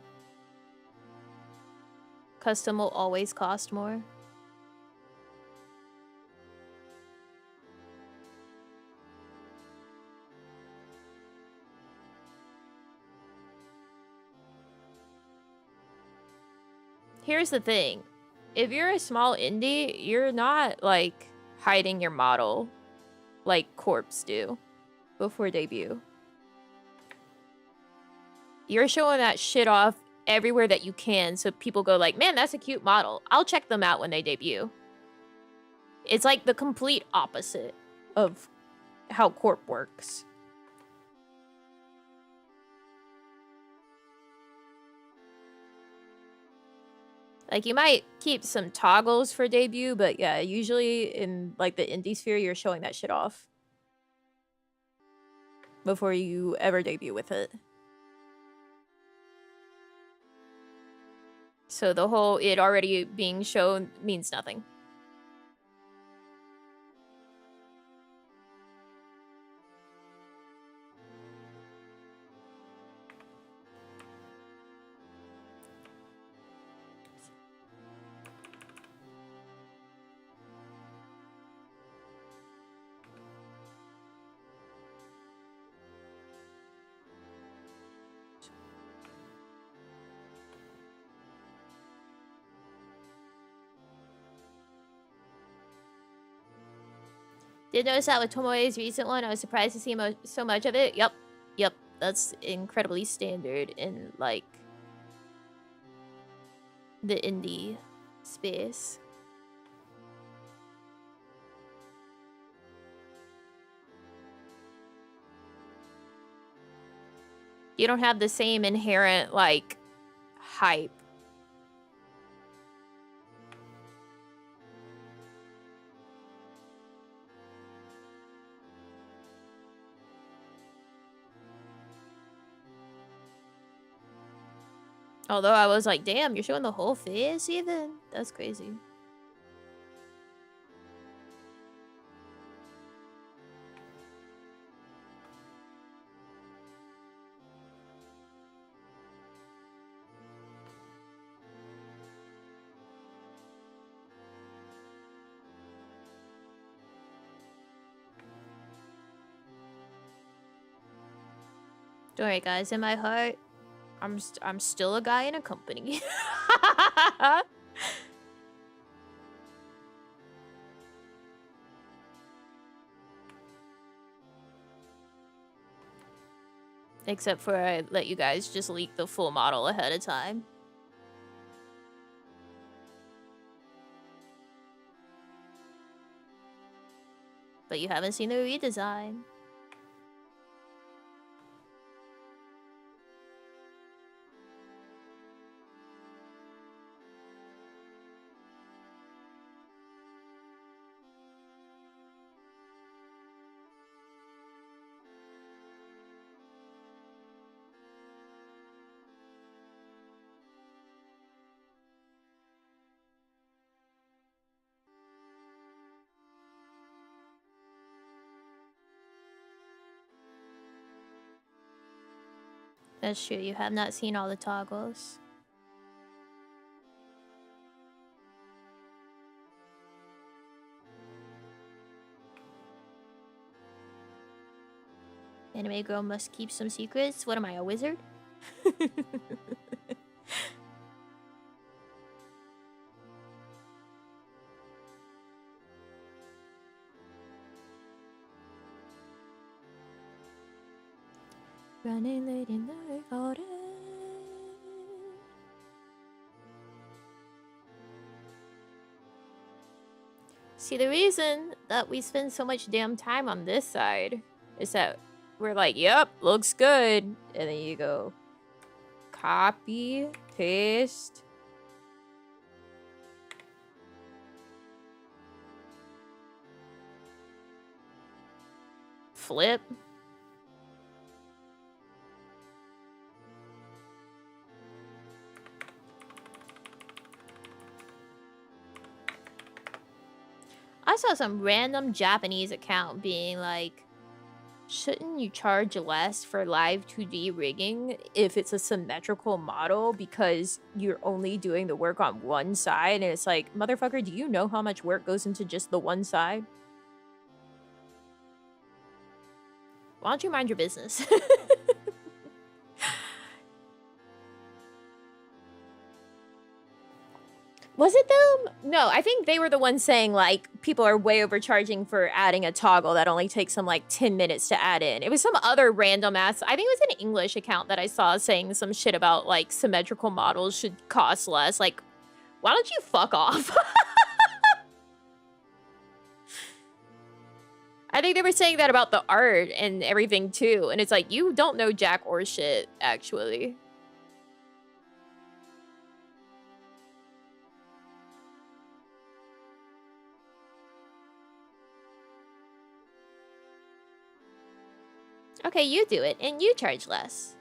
S1: Custom will always cost more. Here's the thing. If you're a small indie, you're not, like, hiding your model like Corps do before debut. You're showing that shit off everywhere that you can so people go like, man, that's a cute model. I'll check them out when they debut. It's like the complete opposite of how Corp works. Like, you might keep some toggles for debut, but yeah, usually in, like, the indie sphere, you're showing that shit off. before you ever debut with it. So the whole it already being shown means nothing. Did notice that with Tomoe's recent one, I was surprised to see so much of it. Yep. That's incredibly standard in, like, the indie space. You don't have the same inherent, like, hype. Although I was like, damn, you're showing the whole face even? That's crazy. Don't worry, guys. In my heart, I'm still a guy in a company. Except for I let you guys just leak the full model ahead of time. But you haven't seen the redesign. That's true, you have not seen all the toggles. Anime girl must keep some secrets. What am I, a wizard? Running late in the garden. See, the reason that we spend so much damn time on this side is that we're like, yep, looks good. And then you go copy, paste, flip. I saw some random Japanese account being like, shouldn't you charge less for live 2D rigging if it's a symmetrical model because you're only doing the work on one side? And it's like, motherfucker, do you know how much work goes into just the one side? Why don't you mind your business? Was it them? No, I think they were the ones saying, like, people are way overcharging for adding a toggle that only takes them, like, 10 minutes to add in. It was some other random ass... I think it was an English account that I saw saying some shit about, like, symmetrical models should cost less. Like, why don't you fuck off? I think they were saying that about the art and everything, too. And it's like, you don't know jack or shit, actually. Okay, you do it, and you charge less.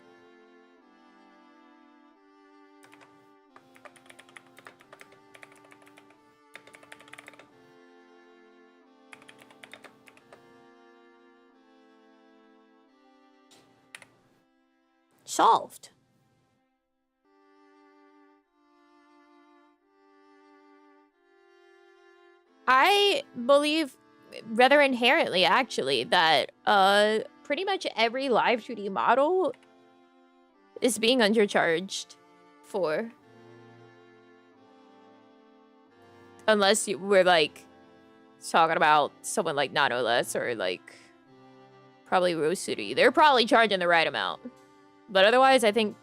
S1: Solved. I believe rather inherently, actually, that pretty much every live 2D model is being undercharged for. Unless we're, like, talking about someone like Nanoless or, like, probably Rose City. They're probably charging the right amount. But otherwise, I think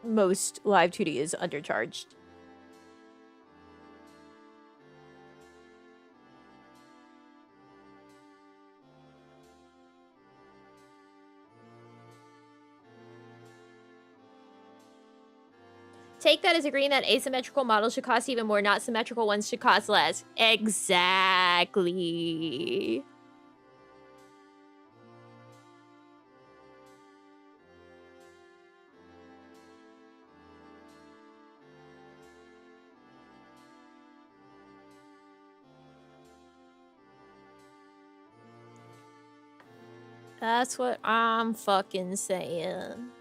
S1: most live 2D is undercharged. Take that as agreeing that asymmetrical models should cost even more, not symmetrical ones should cost less. Exactly. That's what I'm fucking saying.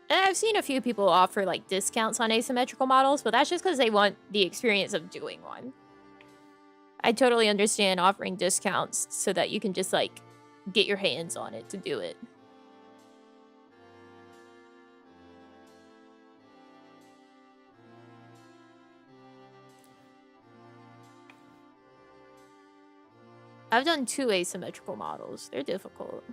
S1: And I've seen a few people offer, like, discounts on asymmetrical models, but that's just because they want the experience of doing one. I totally understand offering discounts so that you can just, like, get your hands on it to do it. I've done 2 asymmetrical models. They're difficult.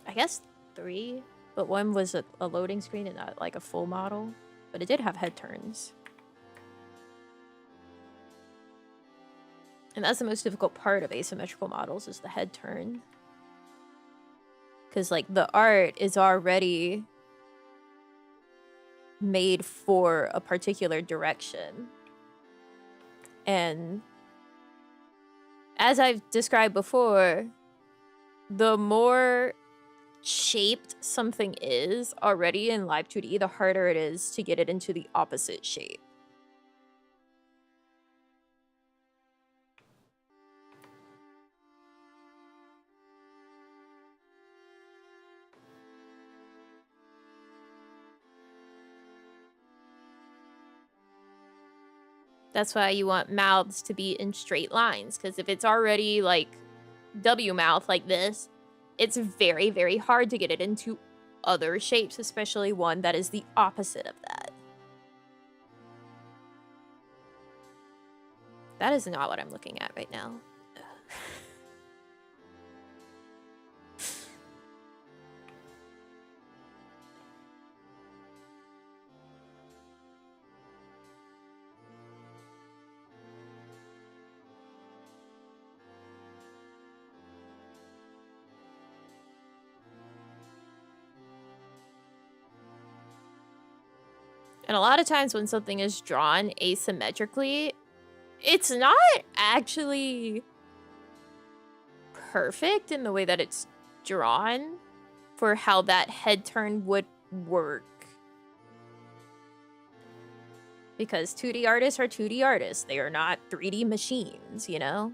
S1: I guess 3, but one was a loading screen and not, like, a full model. But it did have head turns. And that's the most difficult part of asymmetrical models, is the head turn. Because, like, the art is already made for a particular direction. And as I've described before, the more shaped something is already in Live 2D, the harder it is to get it into the opposite shape. That's why you want mouths to be in straight lines, because if it's already, like, W mouth like this, it's very, very hard to get it into other shapes, especially one that is the opposite of that. That is not what I'm looking at right now. And a lot of times when something is drawn asymmetrically, it's not actually perfect in the way that it's drawn for how that head turn would work. Because 2D artists are 2D artists. They are not 3D machines, you know?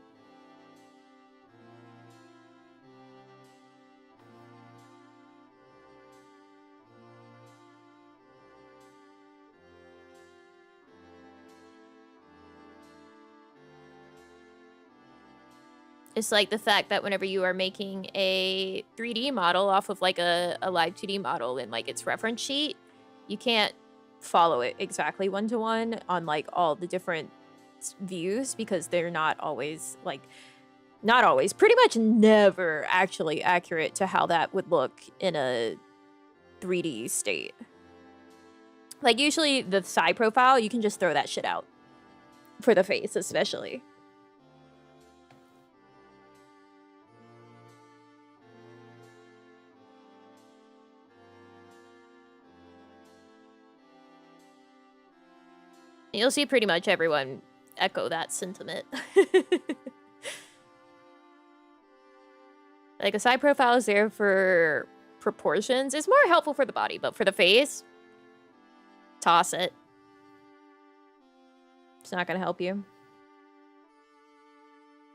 S1: It's like the fact that whenever you are making a 3D model off of, like, a live 2D model in, like, its reference sheet, you can't follow it exactly one-to-one on, like, all the different views, because they're not always, like, not always, pretty much never actually accurate to how that would look in a 3D state. Like, usually the side profile, you can just throw that shit out. For the face, especially. You'll see pretty much everyone echo that sentiment. Like, a side profile is there for proportions. It's more helpful for the body, but for the face, toss it. It's not gonna help you.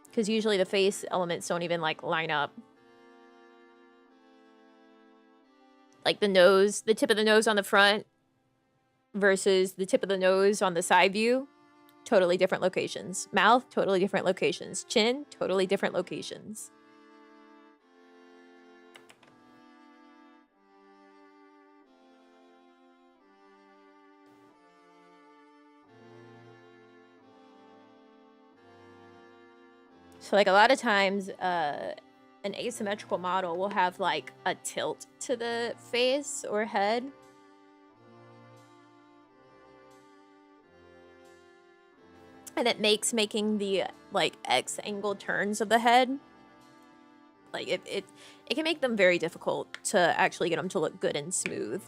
S1: Because usually the face elements don't even, like, line up. Like, the nose, the tip of the nose on the front versus the tip of the nose on the side view, totally different locations. Mouth, totally different locations. Chin, totally different locations. So, like, a lot of times, an asymmetrical model will have, like, a tilt to the face or head. And it makes making the, like, X angle turns of the head, like, it can make them very difficult to actually get them to look good and smooth.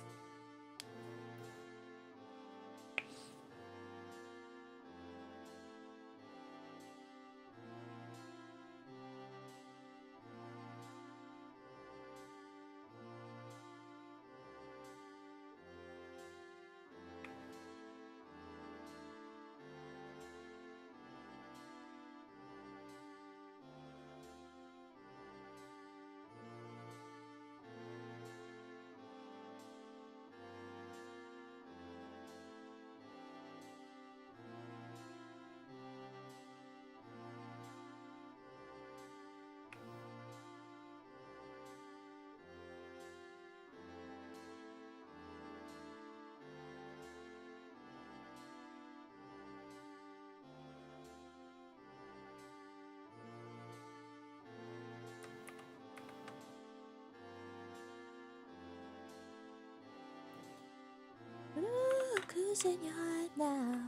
S1: Look who's in your heart now.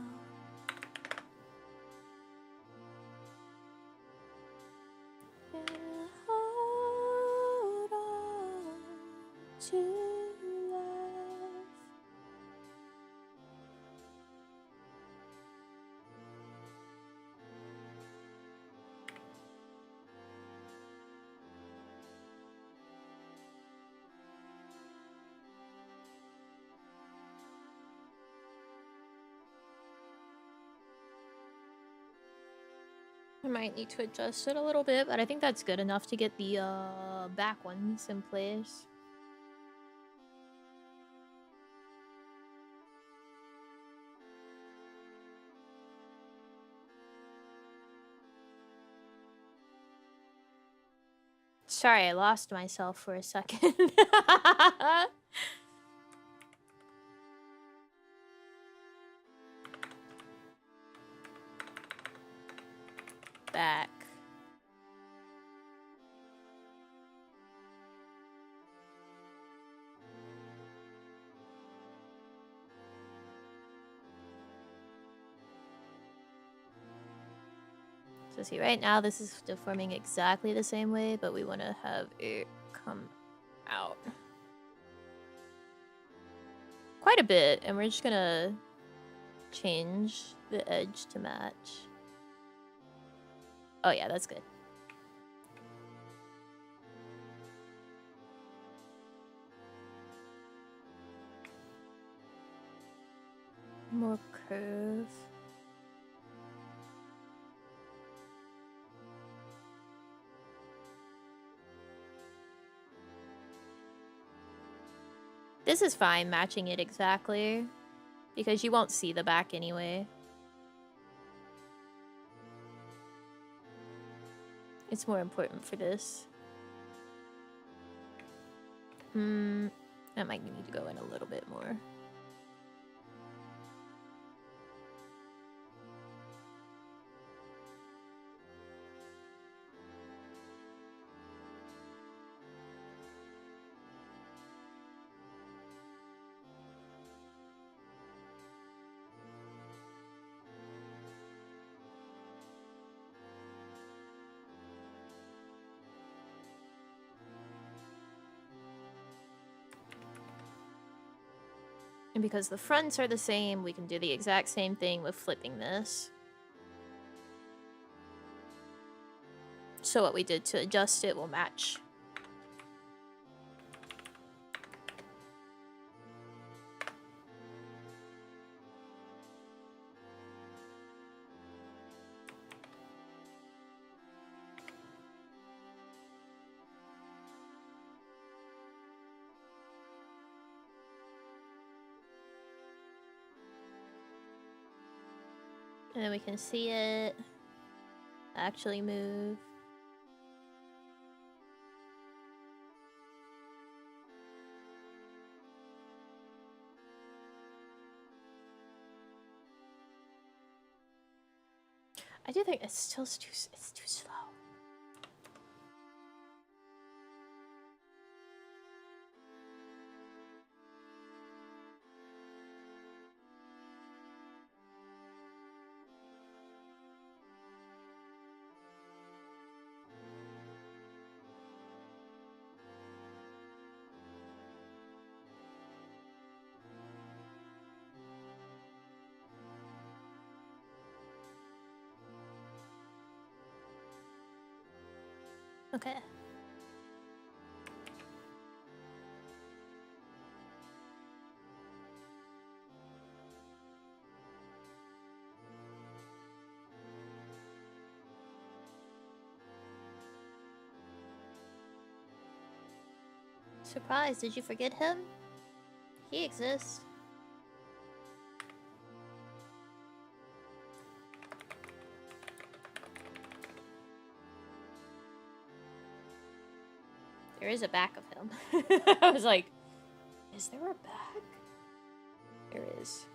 S1: Hold on to love. I might need to adjust it a little bit, but I think that's good enough to get the back ones in place. Sorry, I lost myself for a second. Back. So see, right now this is deforming exactly the same way, but we want to have it come out quite a bit, and we're just gonna change the edge to match. Oh yeah, that's good. More curve. This is fine, matching it exactly, because you won't see the back anyway. It's more important for this. I might need to go in a little bit more. And because the fronts are the same, we can do the exact same thing with flipping this. So what we did to adjust it will match. And then we can see it actually move. I do think it's still too slow. Okay. Surprise, did you forget him? He exists. There is a back of him. I was like, is there a back? There is.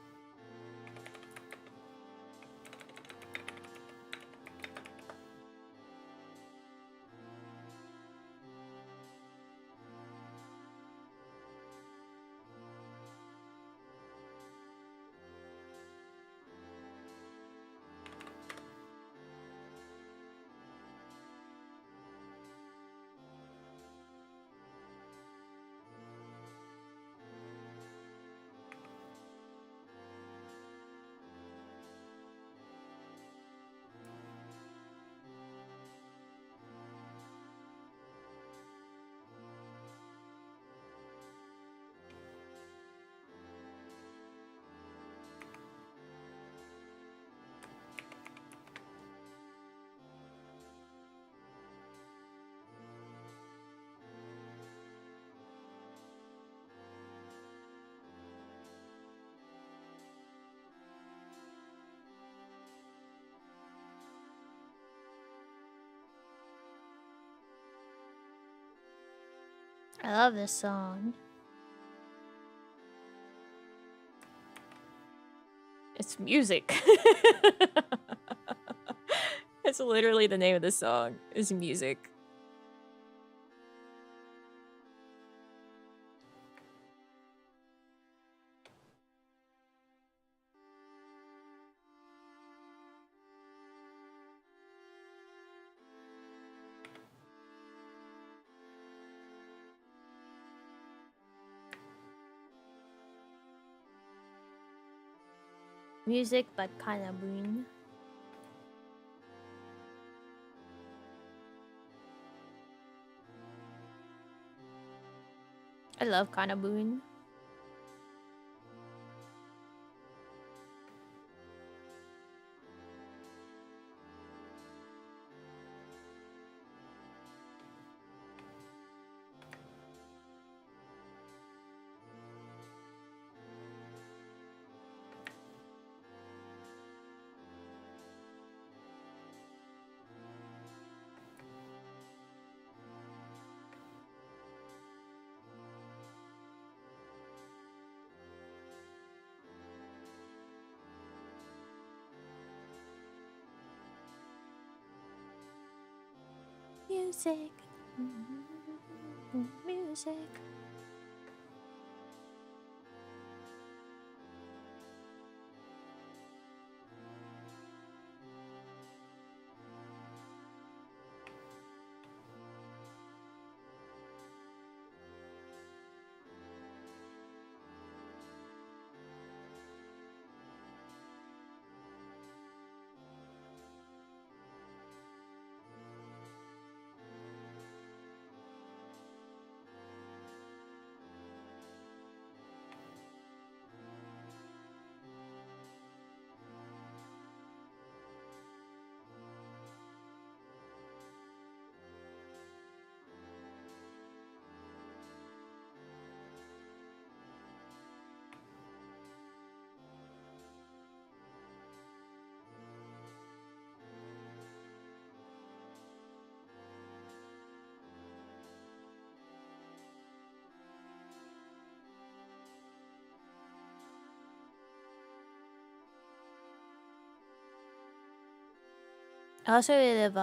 S1: I love this song. It's music. It's literally the name of the song, is music. Music, but kind of boon. I love kind of boon. Music. Music. Also, it of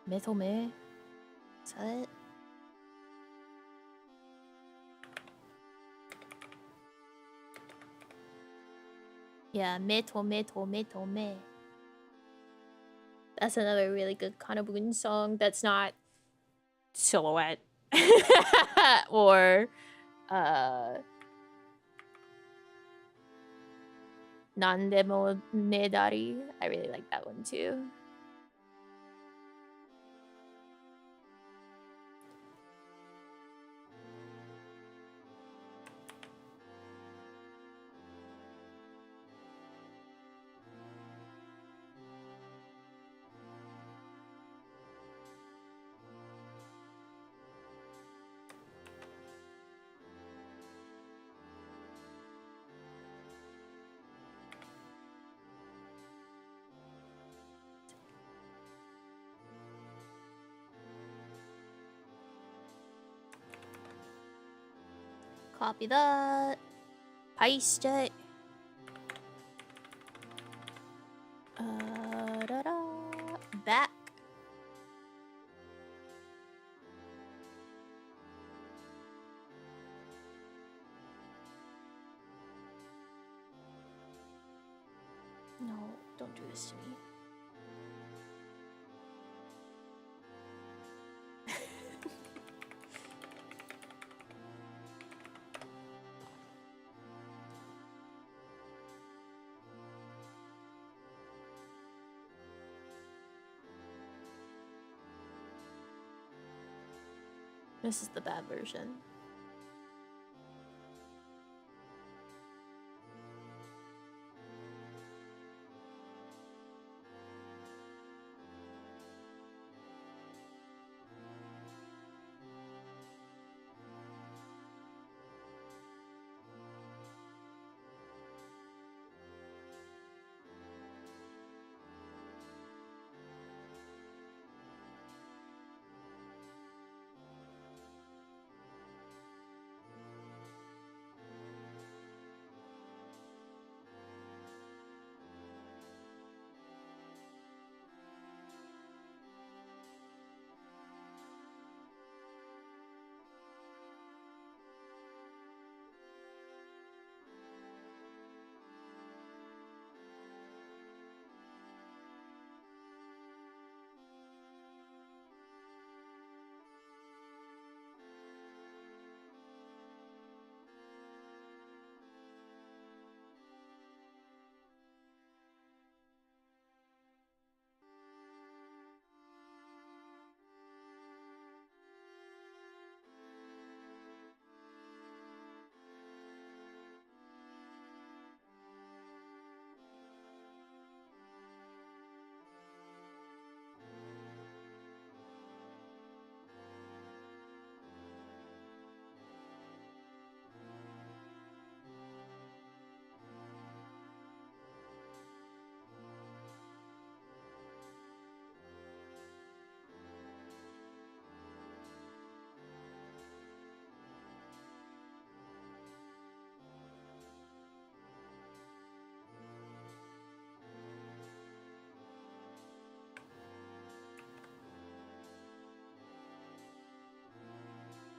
S1: Metome. Is that it? Yeah, Metome. That's another really good Kanabun song that's not Silhouette or Nandemo Nedari. I really like that one too. Copy that. Paste it. Back. No, don't do this to me. This is the bad version.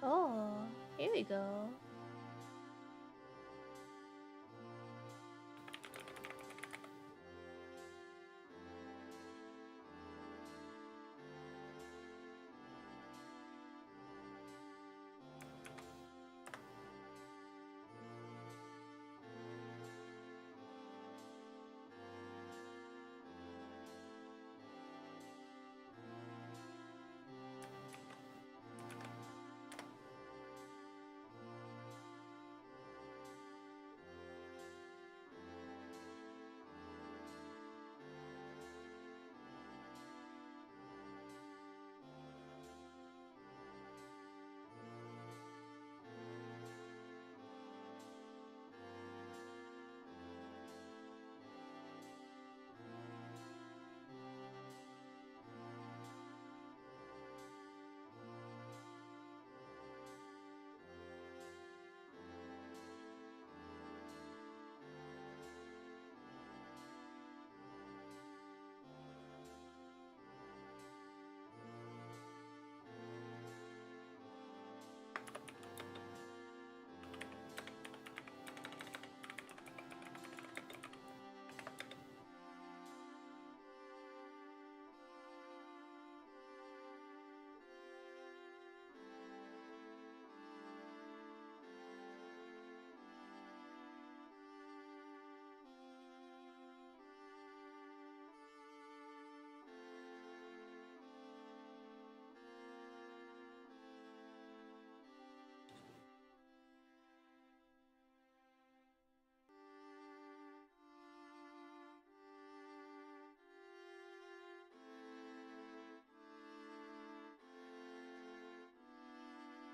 S1: Oh, here we go.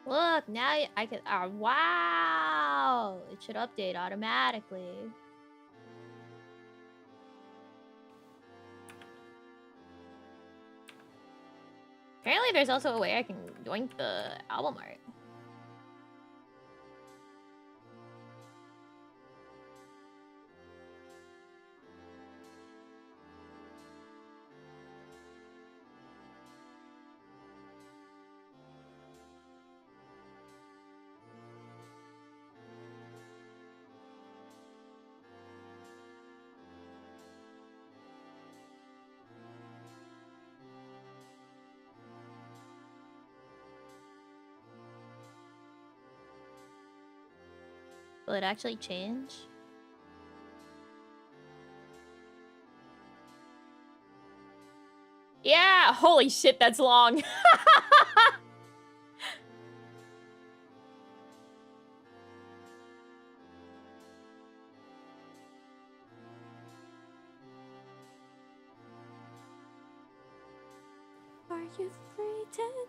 S1: Look, now I can. Oh, wow! It should update automatically. Apparently, there's also a way I can yoink the album art. Will it actually change? Yeah! Holy shit, that's long! Are you free tonight?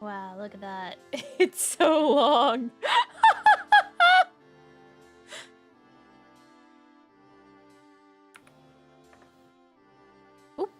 S1: Wow, look at that. It's so long. Oop.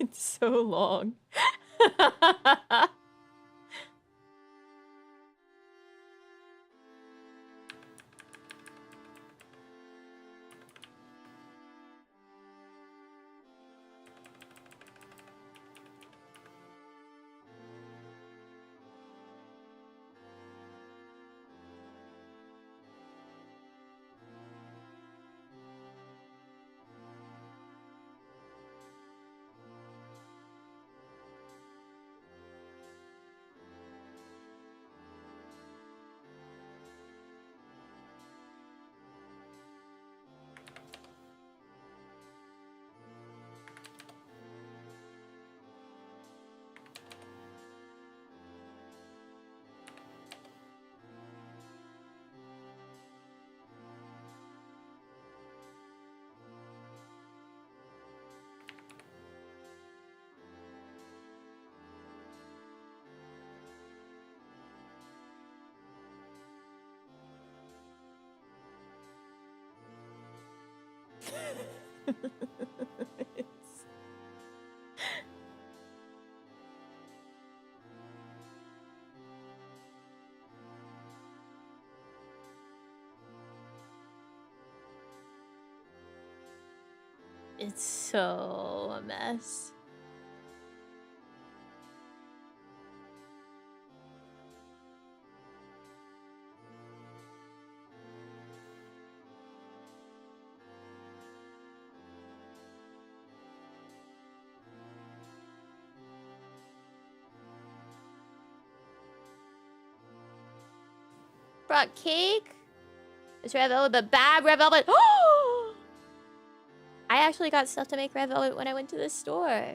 S1: It's so long. It's so a mess. Brought cake? It's red velvet, but bad red velvet. Oh! I actually got stuff to make red velvet when I went to the store.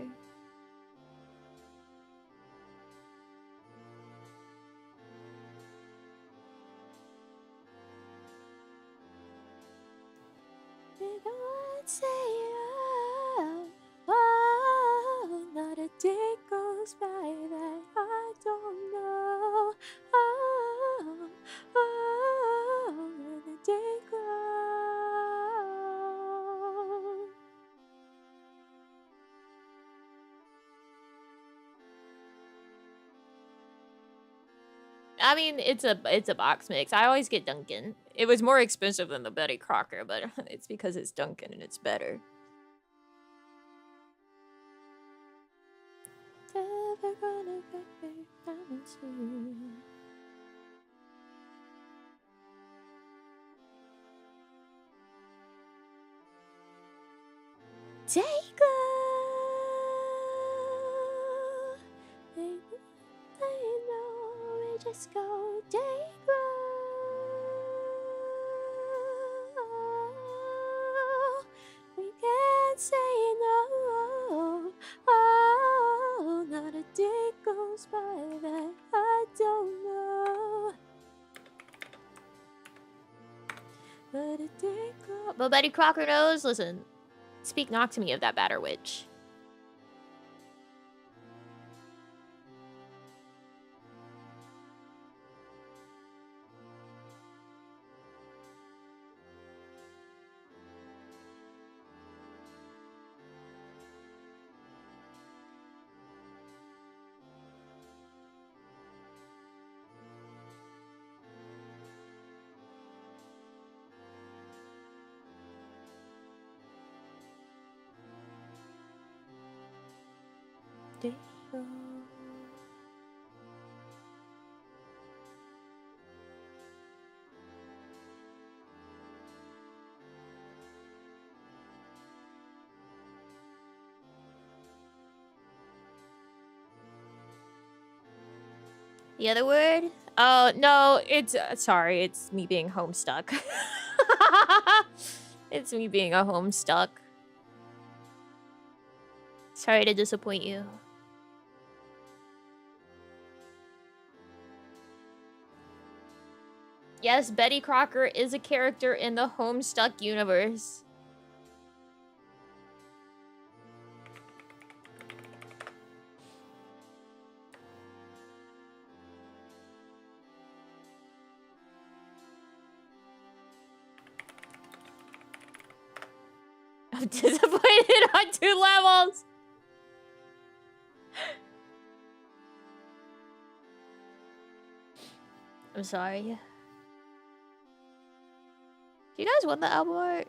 S1: Say oh, not a day goes by that I don't know. When the day goes. I mean, it's a box mix. I always get Dunkin'. It was more expensive than the Betty Crocker, but it's because it's Dunkin' and it's better. Never gonna get me, promise you. Take love, they know we just go take love. We can't say no. Oh, not a day goes by that I don't know. But a day goes. But Betty Crocker knows. Listen. Speak not to me of that batter witch. There you go. The other word? Oh, no, it's... sorry, it's me being homestuck. It's me being a homestuck. Sorry to disappoint you. Yes, Betty Crocker is a character in the Homestuck universe. I'm disappointed on 2 levels. I'm sorry. Do you guys want the album art?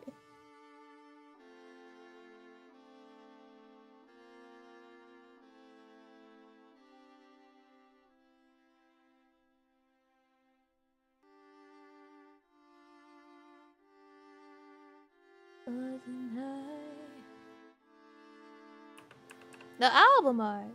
S1: The album art.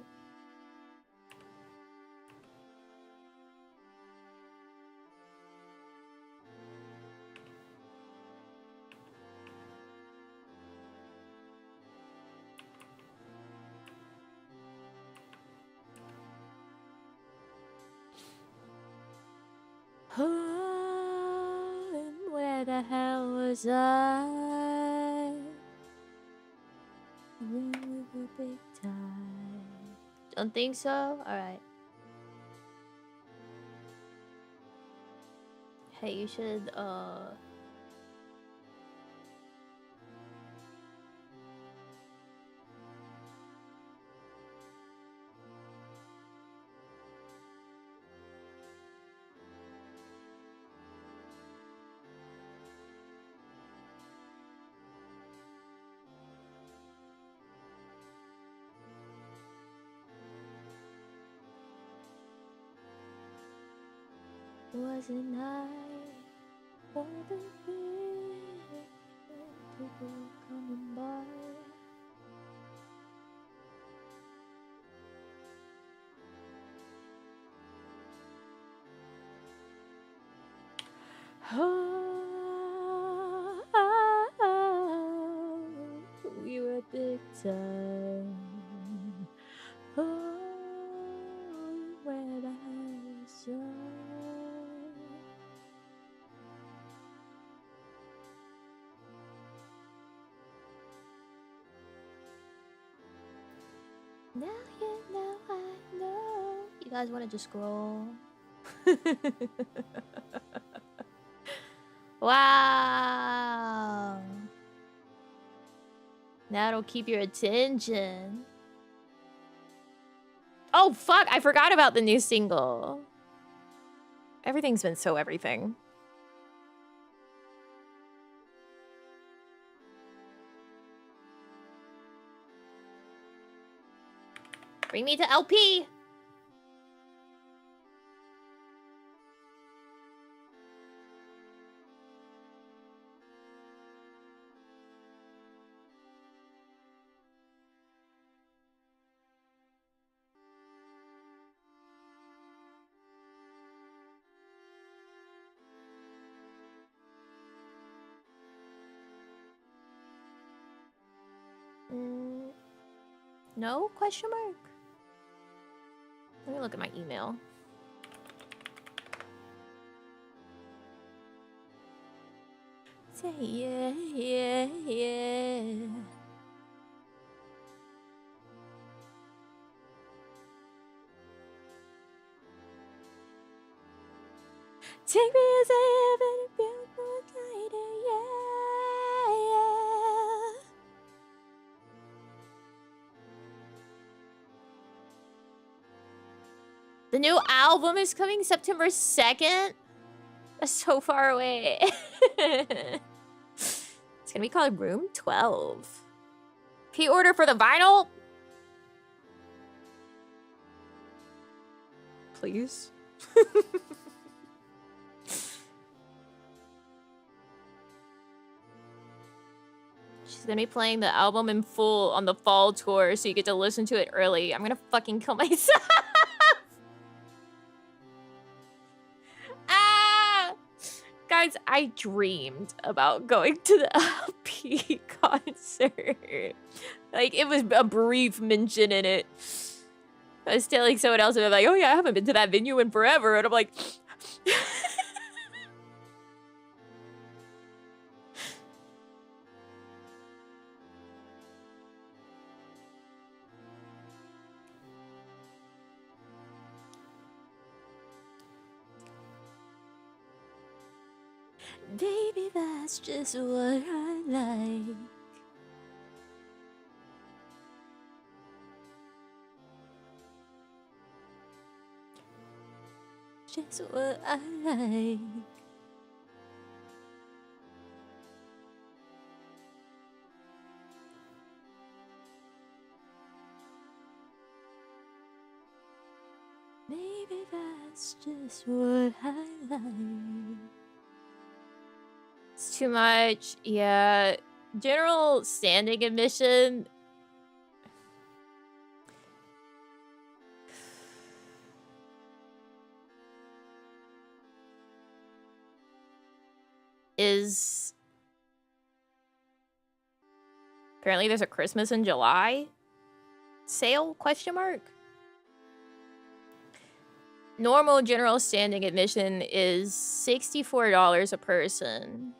S1: Oh, and where the hell was I? We were big time. Don't think so? Alright. Hey, you should, wasn't I for the big people coming by? Oh, we were big time. Oh, where the hell is I? Now you know I know. You guys want to just scroll? Wow. That'll keep your attention. Oh, fuck. I forgot about the new single. Everything's been so everything. Bring me to LP. No? Question mark? Let me look at my email. Say yeah, yeah, yeah. Take me as I am in a beautiful night, yeah, yeah. The new album is coming September 2nd? That's so far away. It's gonna be called Room 12. Pre-order for the vinyl? Please? She's gonna be playing the album in full on the fall tour, so you get to listen to it early. I'm gonna fucking kill myself. Ah! Guys, I dreamed about going to the LP concert. Like, it was a brief mention in it. I was telling someone else, and they're like, oh yeah, I haven't been to that venue in forever. And I'm like... Baby, that's just what I like. Just what I like. Maybe that's just what I like. It's too much. Yeah. General standing admission. Is apparently there's a Christmas in July sale, question mark. Normal general standing admission is $64 a person.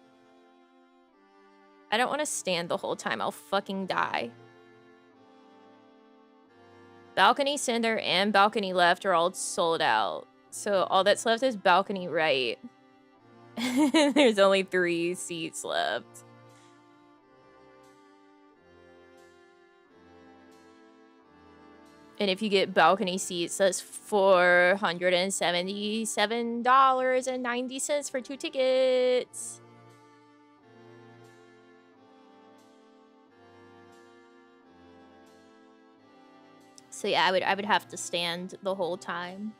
S1: I don't want to stand the whole time. I'll fucking die. Balcony center and balcony left are all sold out. So all that's left is balcony right. There's only 3 seats left. And if you get balcony seats, that's $477.90 for 2 tickets. So yeah, I would have to stand the whole time.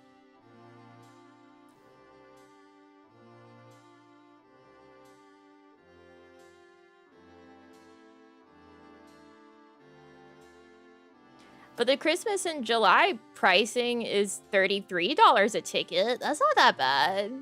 S1: But the Christmas in July pricing is $33 a ticket. That's not that bad.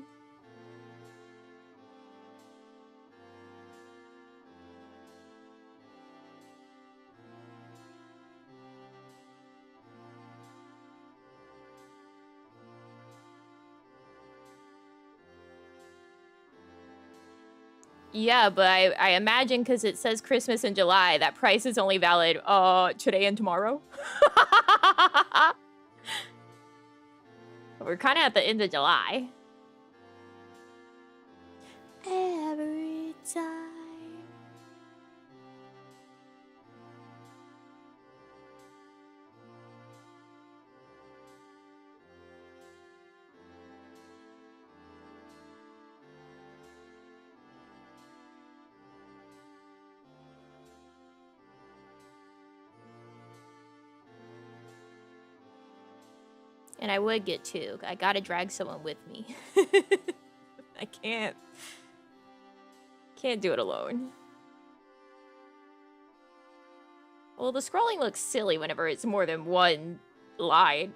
S1: Yeah, but I imagine because it says Christmas in July, that price is only valid today and tomorrow. We're kind of at the end of July. Every time. And I would get 2. I gotta drag someone with me. I can't do it alone. Well, the scrolling looks silly whenever it's more than one line.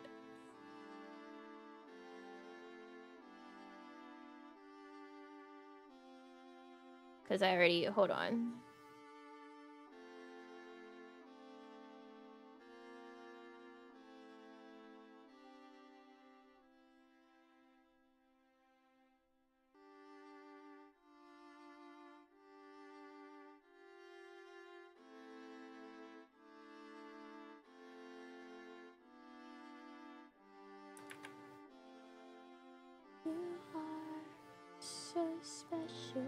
S1: Because I already... Hold on. You are so special.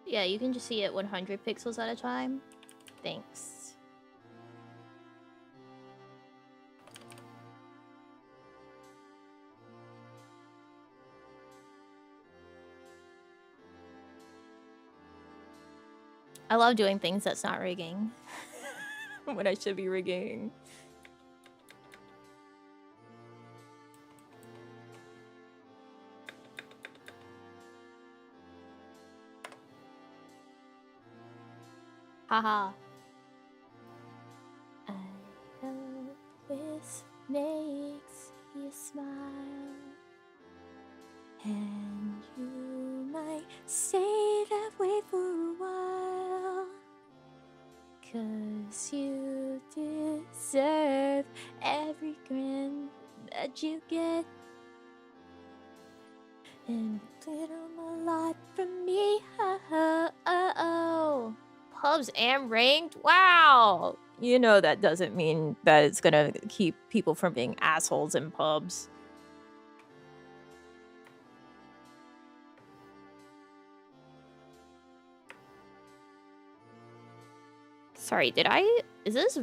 S1: Yeah, you can just see it 100 pixels at a time. Thanks. I love doing things that's not rigging. When I should be rigging. Haha. I hope this makes you smile. And you might stay that way for a while. 'Cause you deserve every grin that you get. And a little lot from me. Uh-oh. Pubs and ranked? Wow! You know that doesn't mean that it's gonna keep people from being assholes in pubs. Sorry, did I... Is this...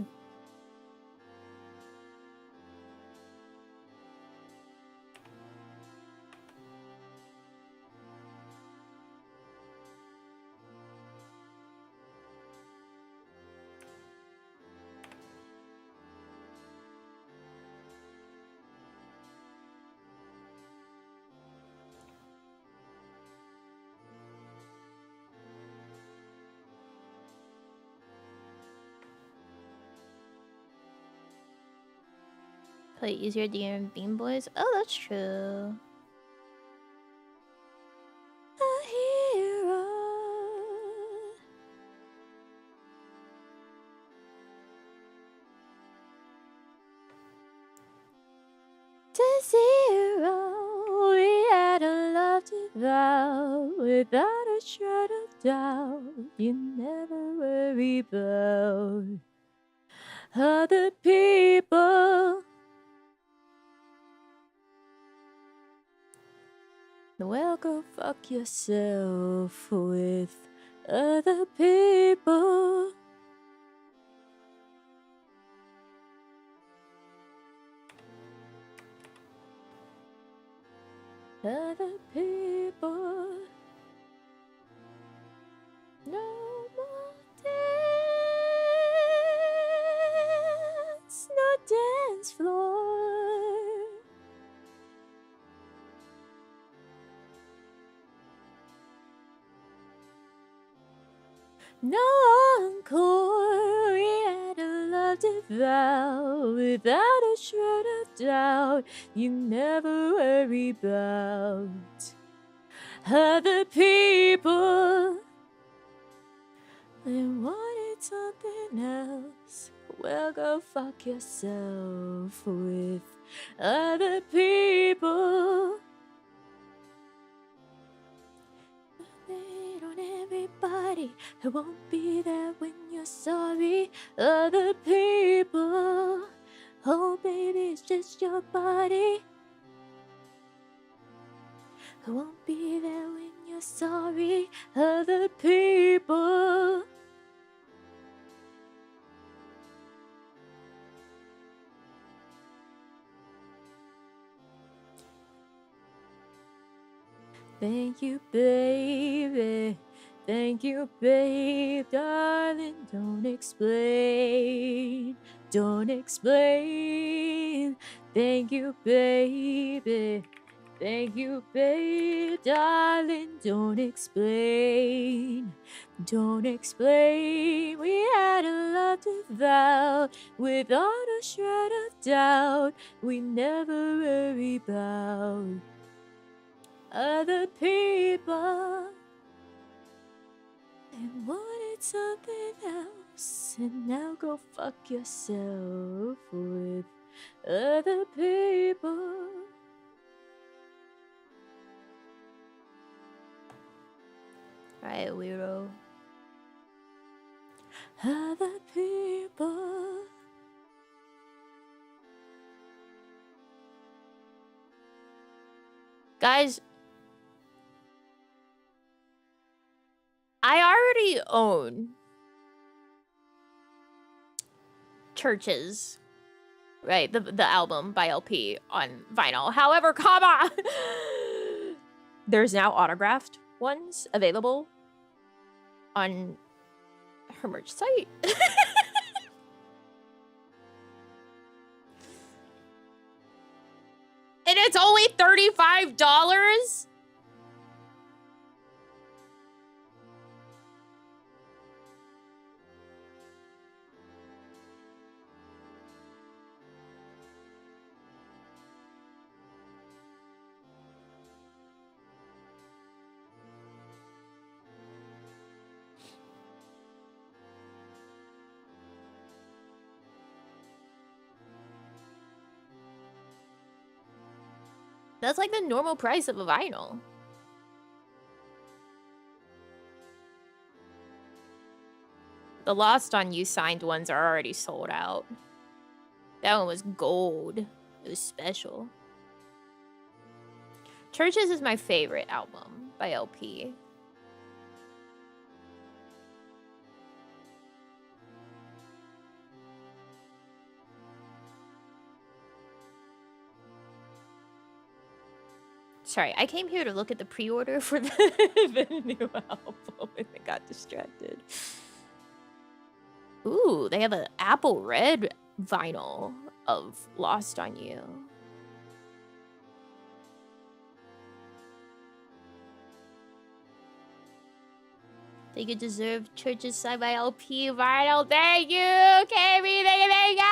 S1: Play easier DM Beam Boys? Oh, that's true. A hero. To zero, we had a love to vow without a shred of doubt. You never worry about other people. Well, go fuck yourself with other people. Other people. No more dance, no dance floor. No encore, we had a love to vow without a shred of doubt. You never worry about other people. They wanted something else. Well, go fuck yourself with other people. On everybody who won't be there when you're sorry. Other people. Oh, baby, it's just your body who won't be there when you're sorry. Other people. Thank you, baby. Thank you, babe. Darling, don't explain. Don't explain. Thank you, baby. Thank you, baby, darling. Don't explain. Don't explain. We had a lot to vow. Without a shred of doubt, we never worry about other people. And wanted something else. And now go fuck yourself with other people. Alright, weirdo. Other people. Guys, I already own Churches, right? The album by LP on vinyl. However, comma, there's now autographed ones available on her merch site. And it's only $35? That's like the normal price of a vinyl. The Lost on You signed ones are already sold out. That one was gold. It was special. Churches is my favorite album by LP. Sorry, I came here to look at the pre-order for the new album and I got distracted. Ooh, they have an apple red vinyl of Lost on You. Think you deserve Churches signed by LP vinyl. Thank you, KB. Thank you.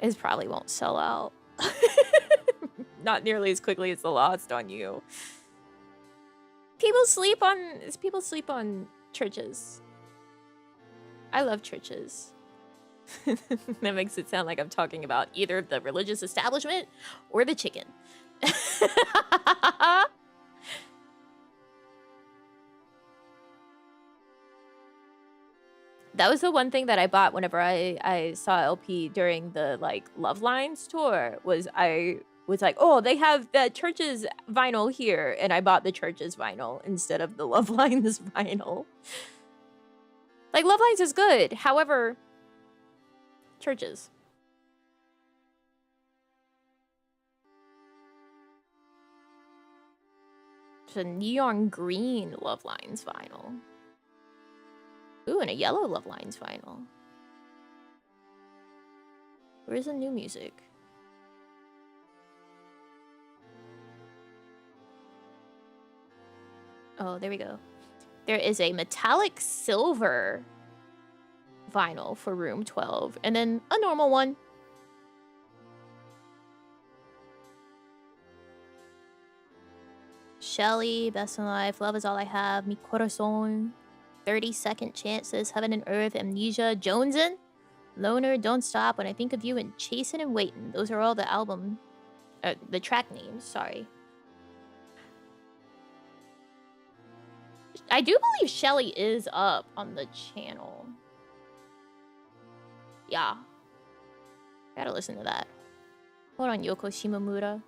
S1: It probably won't sell out. Not nearly as quickly as the Lost on You. People sleep on Churches. I love Churches. That makes it sound like I'm talking about either the religious establishment or the chicken. That was the one thing that I bought whenever I saw LP during the like Love Lines tour. Was I was like, oh, they have the Churches vinyl here, and I bought the Churches vinyl instead of the Love Lines vinyl. Like Love Lines is good, however, Churches. It's a neon green Love Lines vinyl. Ooh, and a yellow Love Lines vinyl. Where's the new music? Oh, there we go. There is a metallic silver vinyl for room 12, and then a normal one. Shelly, Best in Life, Love is All I Have, Mi Corazon, 30-Second Chances, Heaven and Earth, Amnesia, Jonesin', Loner, Don't Stop, When I Think of You, and Chasin' and Waitin'. Those are all the album, the track names, sorry. I do believe Shelly is up on the channel. Yeah. Gotta listen to that. Hold on, Yoko Shimomura.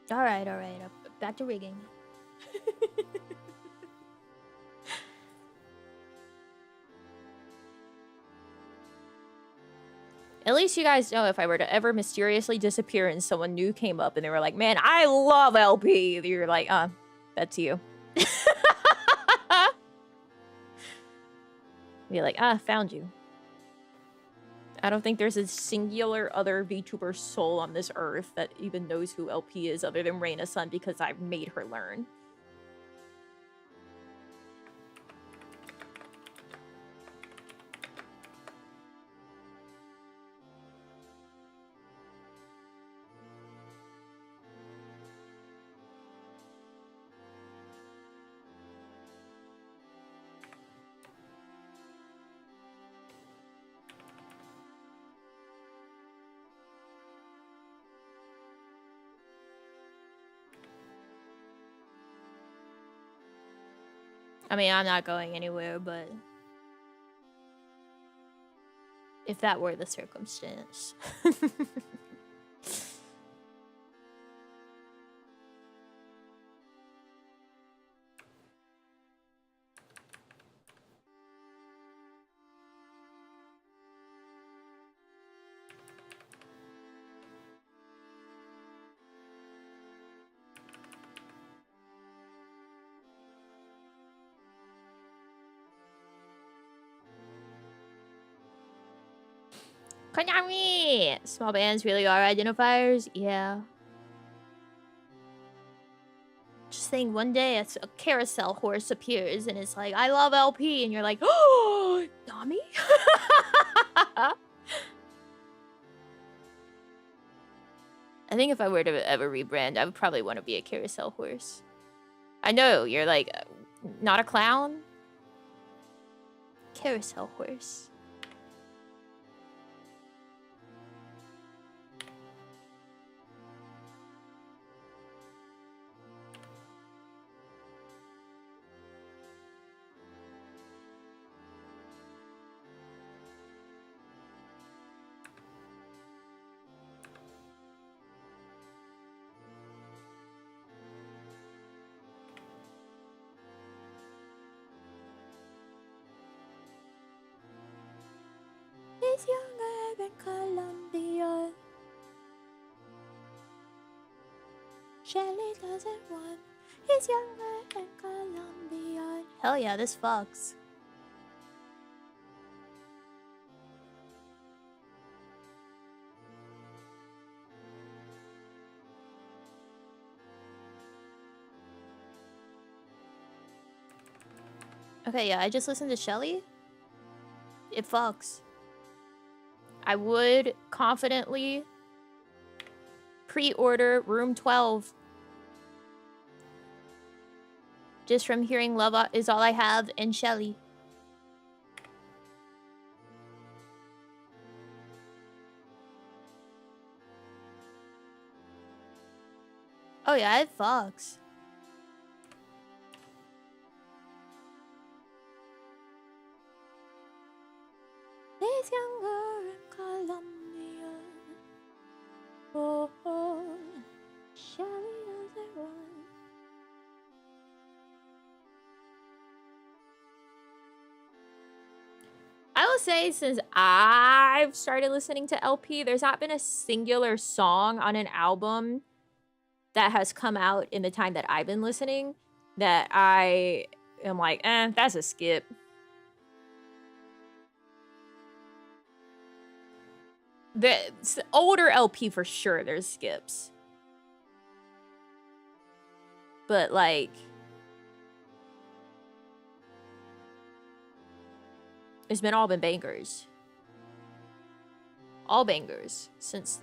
S1: All right. Back to rigging. At least you guys know if I were to ever mysteriously disappear and someone new came up and they were like, man, I love LP. You're like, that's you. Be like, found you. I don't think there's a singular other VTuber soul on this earth that even knows who LP is other than Reina-san because I've made her learn. I mean, I'm not going anywhere, but if that were the circumstance. Konami! Small bands really are identifiers? Yeah. Just saying one day a carousel horse appears and it's like, I love LP, and you're like, oh, Nami? I think if I were to ever rebrand, I would probably want to be a carousel horse. I know, you're like, not a clown? Carousel horse. He's younger than Columbia. Shelly doesn't want. He's younger than Columbia. Hell yeah, this fucks. Okay, yeah, I just listened to Shelly. It fucks. I would confidently pre-order Room 12. Just from hearing Love Is All I Have and Shelly. Oh yeah, it fucks. He's younger in Colombia. Oh, oh. Shelly doesn't run. I will say, since I've started listening to LP, there's not been a singular song on an album that has come out in the time that I've been listening that I am like, that's a skip. The older LP for sure, there's skips. But like, it's been all been bangers. All bangers since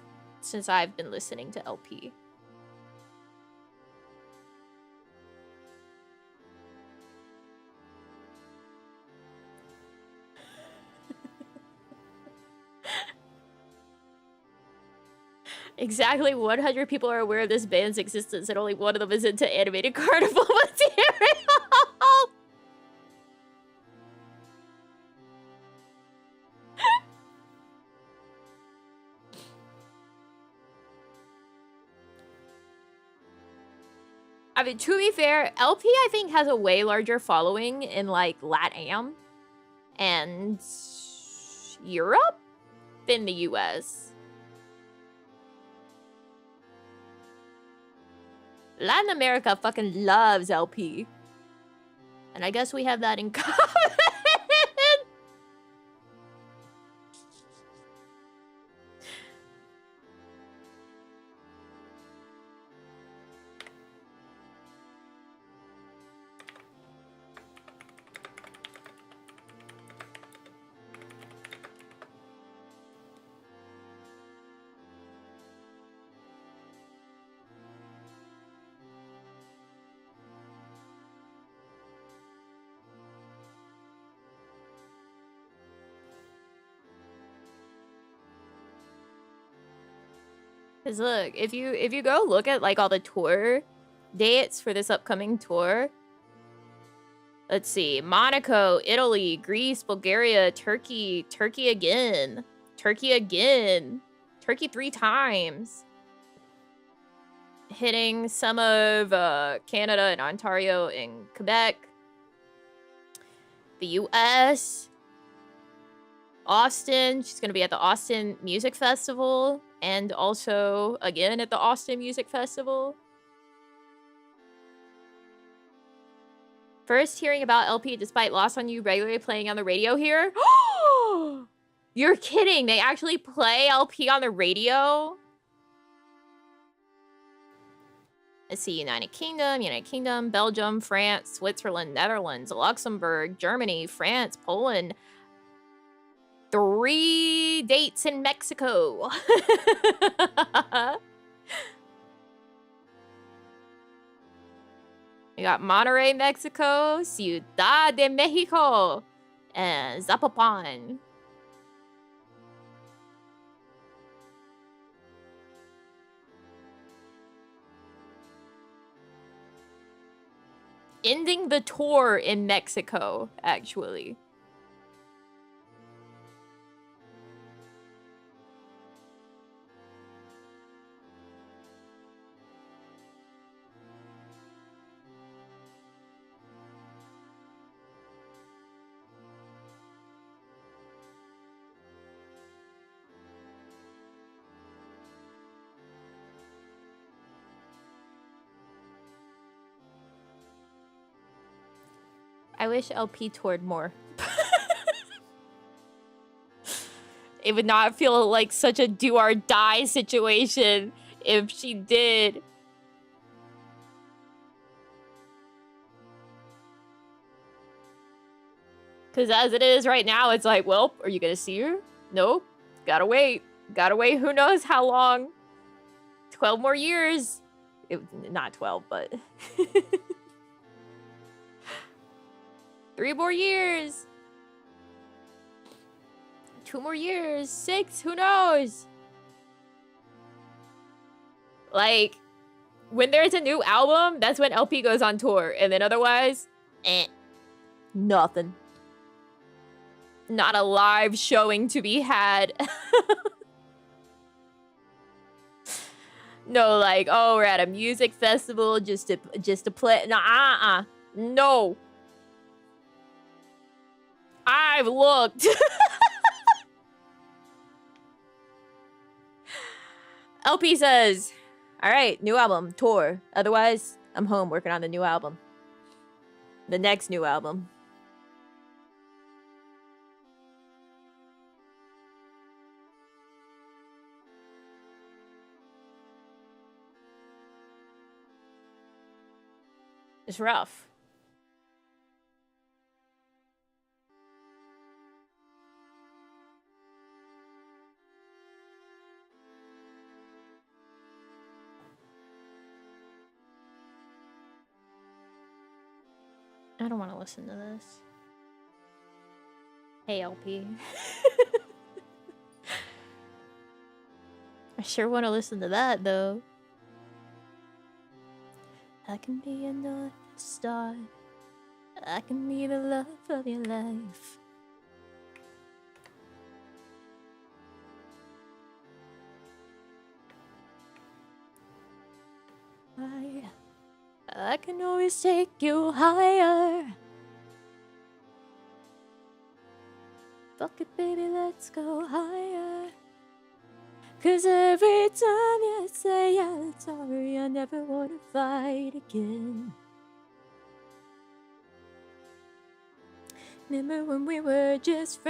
S1: I've been listening to LP. Exactly 100 people are aware of this band's existence and only one of them is into animated carnival material. I mean, to be fair, LP I think has a way larger following in like LATAM and Europe. in the US. Latin America fucking loves LP. And I guess we have that in common. Cause look, if you go look at like all the tour dates for this upcoming tour, let's see, Monaco, Italy, Greece, Bulgaria, Turkey, Turkey again, Turkey 3 times, hitting some of Canada and Ontario and Quebec, the US, Austin. She's gonna be at the Austin Music Festival. And also, again, at the Austin Music Festival. First hearing about LP despite Lost on You regularly playing on the radio here. You're kidding. They actually play LP on the radio? Let's see. United Kingdom, Belgium, France, Switzerland, Netherlands, Luxembourg, Germany, France, Poland. 3 dates in Mexico. We got Monterrey, Mexico, Ciudad de Mexico, and Zapopan. Ending the tour in Mexico, actually. I wish LP toured more. It would not feel like such a do or die situation if she did. Because as it is right now, it's like, well, are you going to see her? Nope. Gotta wait. Gotta wait. Who knows how long? 12 more years. Not 12, but... 3 more years. 2 more years. 6. Who knows? Like, when there's a new album, that's when LP goes on tour. And then otherwise, nothing. Not a live showing to be had. No, like, oh, we're at a music festival just to play. No. I've looked. LP says, all right, new album, tour. Otherwise, I'm home working on the new album. The next new album. It's rough. I don't want to listen to this. Hey, LP. I sure want to listen to that, though. I can be your North Star. I can be the love of your life. I can always take you higher. Fuck it, baby, let's go higher. 'Cause every time you say I'm sorry, I never wanna fight again. Remember when we were just friends?